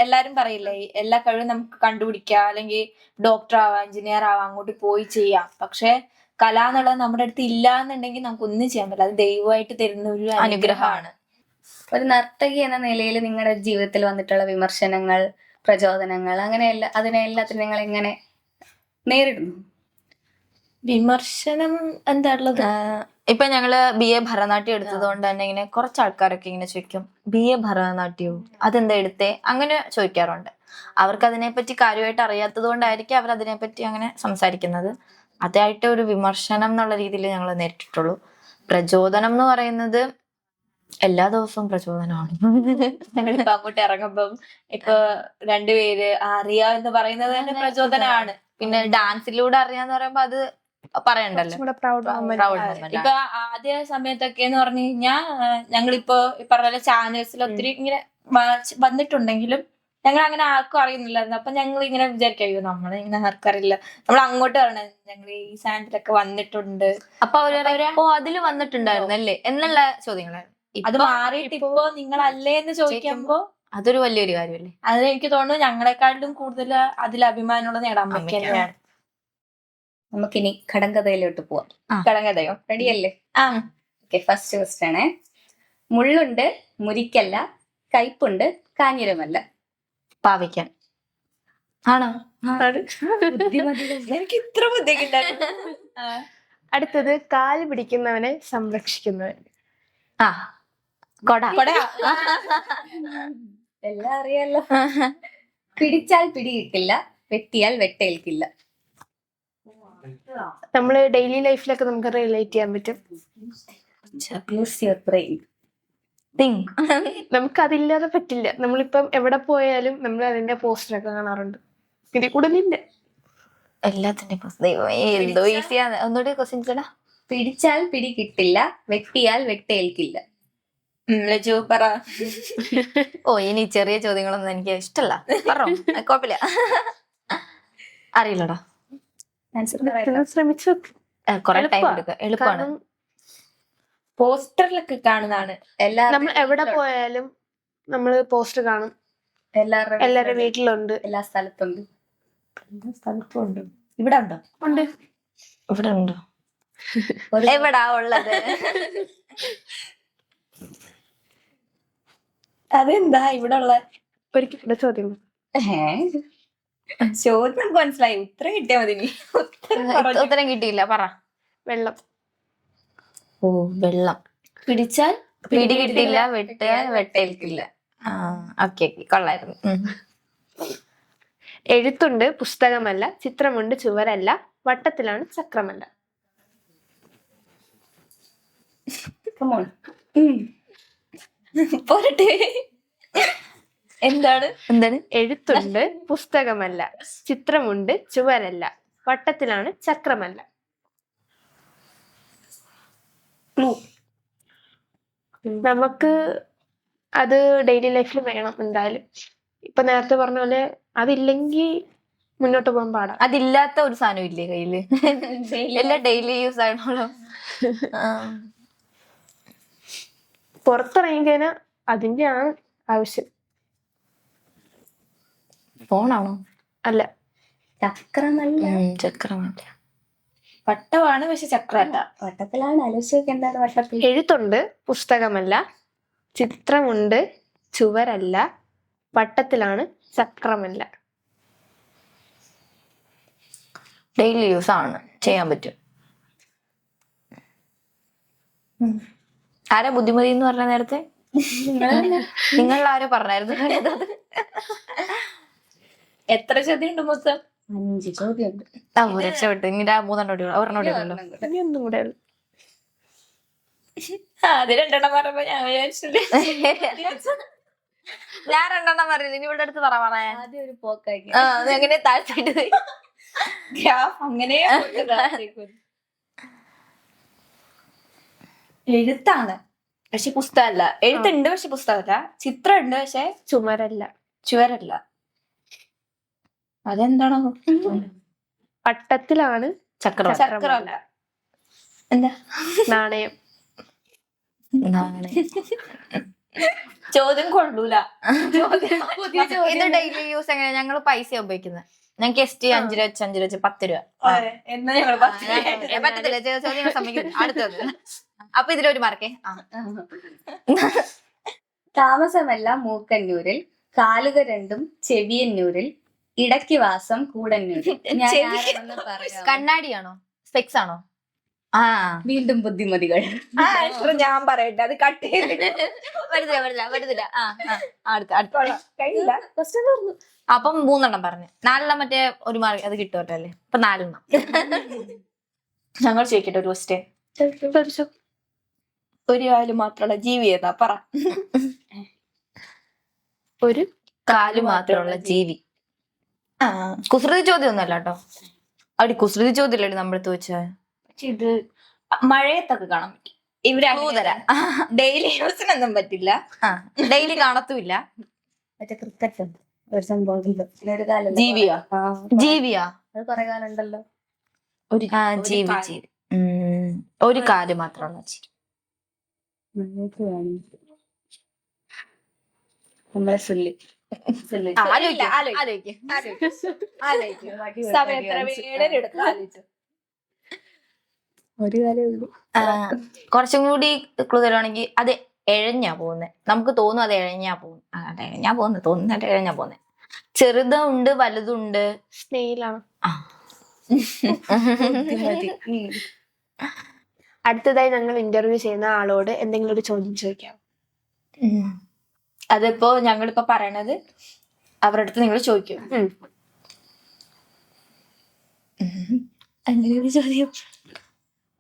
എല്ലാരും പറയില്ലേ എല്ലാ കഴിവും നമുക്ക് കണ്ടുപിടിക്കാം, അല്ലെങ്കിൽ ഡോക്ടർ ആവാം, എഞ്ചിനീയർ ആവാം, അങ്ങോട്ട് പോയി ചെയ്യാം. പക്ഷെ കല എന്നുള്ളത് നമ്മുടെ അടുത്ത് ഇല്ല എന്നുണ്ടെങ്കിൽ നമുക്ക് ഒന്നും ചെയ്യാൻ പറ്റില്ല. അത് ദൈവമായിട്ട് തരുന്ന ഒരു അനുഗ്രഹമാണ്. ഒരു നർത്തകി എന്ന നിലയിൽ നിങ്ങളുടെ ജീവിതത്തിൽ വന്നിട്ടുള്ള വിമർശനങ്ങൾ, പ്രചോദനങ്ങൾ, അങ്ങനെയല്ല അതിനെല്ലാത്തിനും നിങ്ങൾ എങ്ങനെ നേരിടുന്നു? വിമർശനം എന്താണുള്ളത്? ഇപ്പൊ ഞങ്ങള് BA ഭരതനാട്യം എടുത്തത് കൊണ്ട് തന്നെ ഇങ്ങനെ കുറച്ച് ആൾക്കാരൊക്കെ ഇങ്ങനെ ചോദിക്കും, BA ഭരതനാട്യവും അതെന്താ എടുത്തേ, അങ്ങനെ ചോദിക്കാറുണ്ട്. അവർക്ക് അതിനെപ്പറ്റി കാര്യമായിട്ട് അറിയാത്തത് കൊണ്ടായിരിക്കും അവർ അതിനെപ്പറ്റി അങ്ങനെ സംസാരിക്കുന്നത്. അതായിട്ട് ഒരു വിമർശനം എന്നുള്ള രീതിയിൽ ഞങ്ങൾ നേരിട്ടിട്ടുള്ളൂ. പ്രചോദനം എന്ന് പറയുന്നത് എല്ലാ ദിവസവും പ്രചോദനമാണ്. ഞങ്ങളിപ്പോ അങ്ങോട്ട് ഇറങ്ങുമ്പം ഇപ്പൊ രണ്ടുപേര് അറിയാ എന്ന് പറയുന്നത് തന്നെ പ്രചോദനമാണ്. പിന്നെ ഡാൻസിലൂടെ അറിയാന്ന് പറയുമ്പോ അത് പറയണ്ടല്ലോ. ഇപ്പൊ ആദ്യ സമയത്തൊക്കെ എന്ന് പറഞ്ഞു കഴിഞ്ഞാൽ ഞങ്ങളിപ്പോ പറഞ്ഞ പോലെ ചാനൽസിൽ ഒത്തിരി ഇങ്ങനെ വന്നിട്ടുണ്ടെങ്കിലും ഞങ്ങൾ അങ്ങനെ ആർക്കും അറിയുന്നില്ലായിരുന്നു. അപ്പൊ ഞങ്ങൾ ഇങ്ങനെ വിചാരിക്കും നമ്മൾ ഇങ്ങനെ ആർക്കറിയില്ല, നമ്മൾ അങ്ങോട്ട് പറയണേ ഞങ്ങൾ ഈ സാൻഡിലൊക്കെ വന്നിട്ടുണ്ട്. അപ്പൊ അതില് വന്നിട്ടുണ്ടായിരുന്നു അല്ലേ എന്നുള്ള ചോദ്യങ്ങളായിരുന്നു. അത് മാറിയിട്ട് ഇപ്പോ നിങ്ങളല്ലേ എന്ന് ചോദിക്കുമ്പോ അതൊരു വലിയൊരു കാര്യമല്ലേ. അത് എനിക്ക് തോന്നുന്നു ഞങ്ങളെക്കാട്ടിലും കൂടുതൽ അതിൽ അഭിമാനമുള്ളത് നേടാൻ പറ്റുകയാണ്. നമുക്കിനി കടങ്കഥയിലോട്ട് പോവാം. കടങ്കഥയോ? റെഡിയല്ലേ? ഓക്കെ, ഫസ്റ്റ് ക്വസ്റ്റ്യൻ ആണേ. മുള്ളുണ്ട് മുരിക്കല്ല, കയ്പുണ്ട് കാഞ്ഞിരമല്ല. പാവയ്ക്കാൻ ആണോ? എനിക്ക് ഇത്ര ബുദ്ധിമുട്ടായിരുന്നു. അടുത്തത് കാല് പിടിക്കുന്നവനെ സംരക്ഷിക്കുന്നവൻ. ആ കൊട. എല്ലാം അറിയാലോ. പിടിച്ചാൽ പിടി കിട്ടില്ല, വെട്ടിയാൽ വെട്ടേൽക്കില്ല. നമ്മള് ഡെയിലി ലൈഫിലൊക്കെ നമുക്ക് റിലേറ്റ് ചെയ്യാൻ പറ്റും. Use your brain. തിങ്ക്. നമുക്ക് അതില്ലാതെ പറ്റില്ല. നമ്മളിപ്പം എവിടെ പോയാലും നമ്മൾ അതിന്റെ പോസ്റ്ററൊക്കെ കാണാറുണ്ട്. ഇതിൽ കൂടുതലില്ല. എല്ലാത്തിന്റെ എന്തോ ഈസിയാണ്. ഒന്നുകൂടി ക്വസ്റ്റ്യൻ ചേട്ടാ. പിടിച്ചാൽ പിടി കിട്ടില്ല, വെട്ടിയാൽ വെട്ടേൽക്കില്ല. ലജു പറ. ഓ ഇനി ചെറിയ ചോദ്യങ്ങളൊന്നും എനിക്ക് ഇഷ്ടല്ല. പറഞ്ഞോ, കുഴപ്പമില്ല. അറിയില്ലടാ. ശ്രമിച്ചു. കൊറേ ടൈം എടുക്കുക. എളുപ്പമാണ്. പോസ്റ്ററിലൊക്കെ കാണുന്നതാണ്. നമ്മൾ എവിടെ പോയാലും നമ്മള് പോസ്റ്റർ കാണും. എല്ലാവരുടെ വീട്ടിലുണ്ട്, എല്ലാ സ്ഥലത്തുണ്ട്. ഇവിടെ ഉണ്ടോ? ഉണ്ട്. ഇവിടെ ഉണ്ടോ? എവിടാ ഉള്ളത്? അതെന്താ ഇവിടെ ഉള്ള ഒരിക്കലും ചോദ്യം. ചോദ്യം നമുക്ക് മനസ്സിലായി, ഉത്തരം കിട്ടിയാ മതി. ഉത്തരം കിട്ടിയില്ല. പറ. വെള്ളം. ഓ വെള്ളം. പിടിച്ചാൽ പിടി കിട്ടില്ല, വെട്ടിയാൽ വെട്ടേൽക്കില്ല. ഓക്കെ കൊള്ളായിരുന്നു. എഴുത്തുണ്ട്, പുസ്തകമല്ല. ചിത്രമുണ്ട്, ചുവരല്ല. വട്ടത്തിലാണ്, ചക്രമല്ല. പോരട്ടെ. എന്താണ്? എഴുത്തുണ്ട്, പുസ്തകമല്ല. ചിത്രമുണ്ട്, ചുവരല്ല. വട്ടത്തിലാണ്, ചക്രമല്ല. നമുക്ക് അത് ഡെയിലി ലൈഫിൽ വേണം എന്തായാലും. ഇപ്പൊ നേരത്തെ പറഞ്ഞ പോലെ അതില്ലെങ്കിൽ മുന്നോട്ട് പോകാൻ പാടാ. അതില്ലാത്ത ഒരു സാധനം ഇല്ലേ കയ്യില്? എല്ലാം ഡെയിലി യൂസ് ആണല്ലോ. പുറത്തിറങ്ങി കഴിഞ്ഞാൽ അതിന്റെ ആണ് ആവശ്യം. ഫോണാണോ? അല്ല, ചക്രമല്ല. ചക്രമല്ല. വട്ടമാണ്, പക്ഷെ ചക്രമല്ല. വട്ടത്തിലാണ്. ആലോചിച്ചൊക്കെ എന്താണ് വട്ടത്തിൽ? എഴുത്തുണ്ട്, പുസ്തകമല്ല. ചിത്രമുണ്ട്, ചുവരല്ല. വട്ടത്തിലാണ്, ചക്രമല്ല. ഡെയിലി യൂസ് ആണ്, ചെയ്യാൻ പറ്റും. ആരാ ബുദ്ധിമതി എന്ന് പറഞ്ഞ നേരത്തെ? നിങ്ങൾ ആരോ പറഞ്ഞായിരുന്നു. എത്ര ചോദ്യം ഉണ്ട് മൊത്തം? 5 ചോദ്യമുണ്ട്. രക്ഷപ്പെട്ടു. ഇനി മൂന്നെണ്ണം ഒരെണ്ണം. ഇനി ഒന്നും കൂടെ ഉള്ളു. അത് 2 പറഞ്ഞപ്പോ ഞാൻ വിചാരിച്ചില്ല. ഞാൻ 2 പറഞ്ഞില്ല. ഇനി ഇവിടെ അടുത്ത് പറയാ. ആദ്യം ഒരു പോക്കാക്കി. എങ്ങനെ താഴ്ത്തിട്ട് അങ്ങനെ എഴുത്താണ് പക്ഷെ പുസ്തകമല്ല. എഴുത്തുണ്ട് പക്ഷെ പുസ്തകമല്ല. ചിത്രമുണ്ട് പക്ഷെ ചുവരല്ല. അതെന്താണോ? വട്ടത്തിലാണ്, ചക്രമല്ല. എന്താ? നാണയം. ചോദ്യം കൊള്ളൂല. ഇത് ഡെയിലി യൂസ് എങ്ങനെയാ? ഞങ്ങള് പൈസ ഉപയോഗിക്കുന്നത്. ഞങ്ങൾക്ക് ST 5 രൂപ വെച്ച് 5 രൂപ വെച്ച് 10 രൂപ. എന്നാ ഞങ്ങള് പറ്റത്തില്ല, ചോദ്യങ്ങൾ സമ്മതിക്കുന്നു. അടുത്തത്. അപ്പൊ ഇതിലൊരു മാർക്കേ. താമസമെല്ലാം മൂക്കന്നൂരിൽ, കാലുകൾ രണ്ടും ചെവിയന്നൂരിൽ, ഇടയ്ക്ക് വാസം കൂടന്നൂരിൽ. കണ്ണാടിയാണോ? സ്പെക്സ് ആണോ? വീണ്ടും ബുദ്ധിമതികൾ. ഞാൻ പറയട്ടെ, അത് കട്ട് ചെയ്തിട്ട് വരുന്നില്ല. കഴിയില്ല. അപ്പം 3 പറഞ്ഞു. 4 മറ്റേ ഒരു മാർക്ക് അത് കിട്ടുമല്ലോ അല്ലേ? അപ്പൊ 4. ഞങ്ങൾ ചോദിക്കട്ടെ ഒരു ക്വസ്റ്റ്യൻ. ഒരു കാല് മാത്രമുള്ള ജീവി ഏതാ? പറ. ഒരു കാല് മാത്രമുള്ള ജീവി. കുസൃതി ചോദ്യം ഒന്നല്ല കേട്ടോ. അവിടെ കുസൃതി ചോദ്യമല്ലേ നമ്മളെടുത്ത് വെച്ചാൽ. ഇത് മഴയത്തൊക്കെ കാണാൻ പറ്റും. ഇവിടെ ഡെയിലി യൂസിനൊന്നും പറ്റില്ല. ഡെയിലി കാണത്തുമില്ല. മറ്റേ ക്രിക്കറ്റ് ഒരു സംഭവം ഒരു കാലം. ജീവിയാ? അത് കൊറേ കാലം ഉണ്ടല്ലോ. ജീവി. ഒരു കാല് മാത്രമുള്ള ജീവി. നമ്മളെ സുല്ലി. ഒരു കാലേ ഉള്ളൂ. കുറച്ചും കൂടി ക്ലൂ തരുവാണെങ്കിൽ അത് എഴഞ്ഞാ പോകുന്നത്. നമുക്ക് തോന്നും അത് എഴഞ്ഞാ പോകുന്നത്. ചെറുതുണ്ട് വലുതുണ്ട്. സ്നെയിലാണ്. അടുത്തതായി ഞങ്ങൾ ഇന്റർവ്യൂ ചെയ്യുന്ന ആളോട് എന്തെങ്കിലും ഒരു ചോദ്യം ചോദിക്കാം. അതിപ്പോ ഞങ്ങളിപ്പോ പറയണത് അവരുടെ അടുത്ത് നിങ്ങൾ ചോദിക്കും. അങ്ങനെ ഒരു ചോദ്യം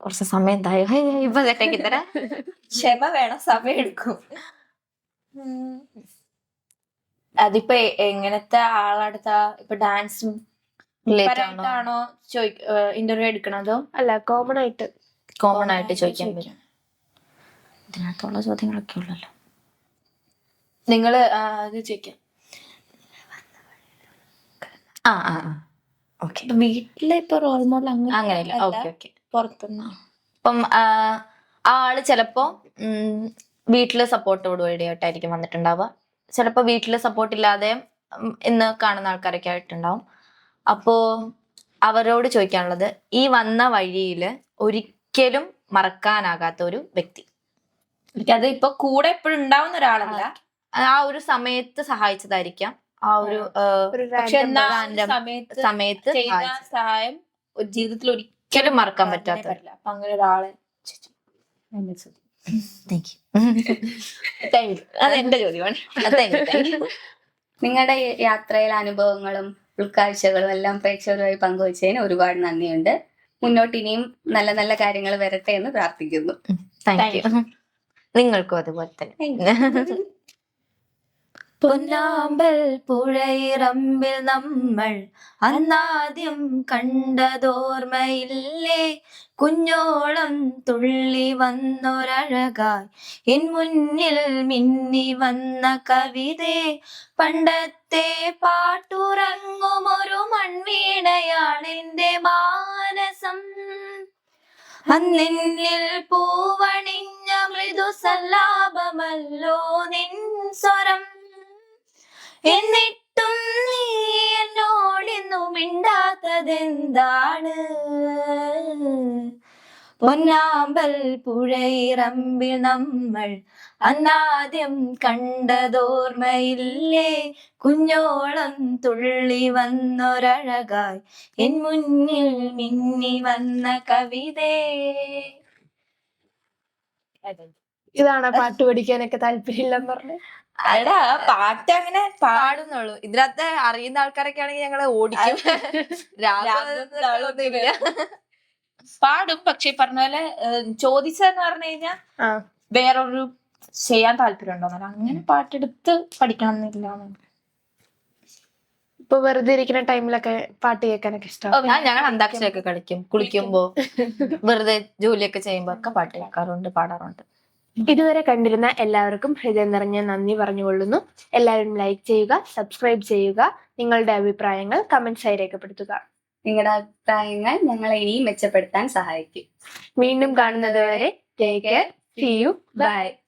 കുറച്ച് സമയം എന്തായോ ഇപ്പൊ സെറ്റാക്കി തരാം. ക്ഷമ വേണം, സമയം എടുക്കും. അതിപ്പോ എങ്ങനത്തെ ആളടുത്താ ഇപ്പൊ ഡാൻസ് ആണോ ഇന്റർവ്യൂ എടുക്കണതോ? അല്ല, കോമൺ ആയിട്ട് ചോദിക്കാൻ പറ്റും. ഇതിനകത്തുള്ള ചോദ്യങ്ങളൊക്കെ ഉള്ളല്ലോ. നിങ്ങള് ഇത് ചോദിക്കാം. ഓക്കെ. വീട്ടിലെ ഇപ്പൊ റോൾ മോഡൽ അങ്ങനെയല്ല. ഓക്കെ. പുറത്തുനിന്ന് ഇപ്പം ആ ആള് ചിലപ്പോ വീട്ടില് സപ്പോർട്ടോട് കൂടിയായിട്ടായിരിക്കും വന്നിട്ടുണ്ടാവുക. ചിലപ്പോ വീട്ടില് സപ്പോർട്ട് ഇല്ലാതെ ഇന്ന് കാണുന്ന ആൾക്കാരൊക്കെ ആയിട്ടുണ്ടാവും. അപ്പോ അവരോട് ചോദിക്കാനുള്ളത്, ഈ വന്ന വഴിയില് ഒരിക്കലും മറക്കാനാകാത്ത ഒരു വ്യക്തി. അത് ഇപ്പൊ കൂടെ എപ്പോഴും ഉണ്ടാവുന്ന ഒരാളല്ല, ആ ഒരു സമയത്ത് സഹായിച്ചതായിരിക്കാം. ആ ഒരു പക്ഷെ എന്നാ സമയത്ത് ചെയ്ത സഹായം ഒരു ജീവിതത്തിൽ ഒരിക്കലും മറക്കാൻ പറ്റാത്ത. അപ്പൊ അങ്ങനെ ഒരാളെ അതെന്റെ ചോദ്യമാണ്. നിങ്ങളുടെ യാത്രയിലെ അനുഭവങ്ങളും ഉൾക്കാഴ്ചകളും എല്ലാം പ്രേക്ഷകരുമായി പങ്കുവച്ചതിന് ഒരുപാട് നന്ദിയുണ്ട്. മുന്നോട്ട് ഇനിയും നല്ല നല്ല കാര്യങ്ങൾ വരട്ടെ എന്ന് പ്രാർത്ഥിക്കുന്നു. Thank you. നിങ്ങൾക്കും അതുപോലെ തന്നെ. പൊന്നാമ്പൽ പുഴയിറമ്പിൽ നമ്മൾ അന്നാദ്യം കണ്ടതോർമ്മയില്ലേ, കുഞ്ഞോളം തുള്ളി വന്നൊരഴകായി എൻ മുന്നിൽ മിന്നി വന്ന കവിതേ, പണ്ടത്തെ പാട്ടുറങ്ങും ഒരു മൺവീണയാണെന്റെ മാനസം, അന്നിൽ പൂവണിഞ്ഞ മൃദു സല്ലാപമല്ലോ നിൻ സ്വരം, എന്നിട്ടും നീ എന്നോടിന്നു മിണ്ടാത്തതെന്താണ്, പൊന്നാമ്പൽ പുഴയിറമ്പിൽ നമ്മൾ അന്നാദ്യം കണ്ടതോർമ്മയില്ലേ, കുഞ്ഞോളം തുള്ളി വന്നൊരഴകായി എൻ മുന്നിൽ മിന്നി വന്ന കവിതേ. ഇതാണ് പാട്ട് പഠിക്കാനൊക്കെ താല്പര്യമില്ലെന്ന് പറഞ്ഞു. അടാ പാട്ട് അങ്ങനെ പാടുന്നുള്ളൂ. ഇതിനകത്ത് അറിയുന്ന ആൾക്കാരൊക്കെ ആണെങ്കിൽ ഞങ്ങളെ ഓടിക്കും. പാടും. പക്ഷെ പറഞ്ഞ പോലെ ചോദിച്ചതെന്ന് പറഞ്ഞു കഴിഞ്ഞാൽ വേറൊരു ചെയ്യാൻ താല്പര്യം ഉണ്ടോ, അങ്ങനെ പാട്ടെടുത്ത് പഠിക്കണം എന്നില്ല. ഇപ്പൊ വെറുതെ ഇരിക്കുന്ന ടൈമിലൊക്കെ പാട്ട് കേൾക്കാനൊക്കെ ഇഷ്ടം. ഞങ്ങൾ അന്താക്ഷരിയൊക്കെ കളിക്കും, കുളിക്കുമ്പോ, വെറുതെ ജോലിയൊക്കെ ചെയ്യുമ്പോ ഒക്കെ പാട്ട് കേൾക്കാറുണ്ട്, പാടാറുണ്ട്. ഇതുവരെ കണ്ടിരുന്ന എല്ലാവർക്കും ഹൃദയം നിറഞ്ഞ നന്ദി പറഞ്ഞുകൊള്ളുന്നു. എല്ലാവരും ലൈക്ക് ചെയ്യുക, സബ്സ്ക്രൈബ് ചെയ്യുക, നിങ്ങളുടെ അഭിപ്രായങ്ങൾ കമന്റ്സായി രേഖപ്പെടുത്തുക. നിങ്ങളുടെ അഭിപ്രായങ്ങൾ ഞങ്ങളെ ഇനിയും മെച്ചപ്പെടുത്താൻ സഹായിക്കും. വീണ്ടും കാണുന്നത് വരെ take care. See you. Bye.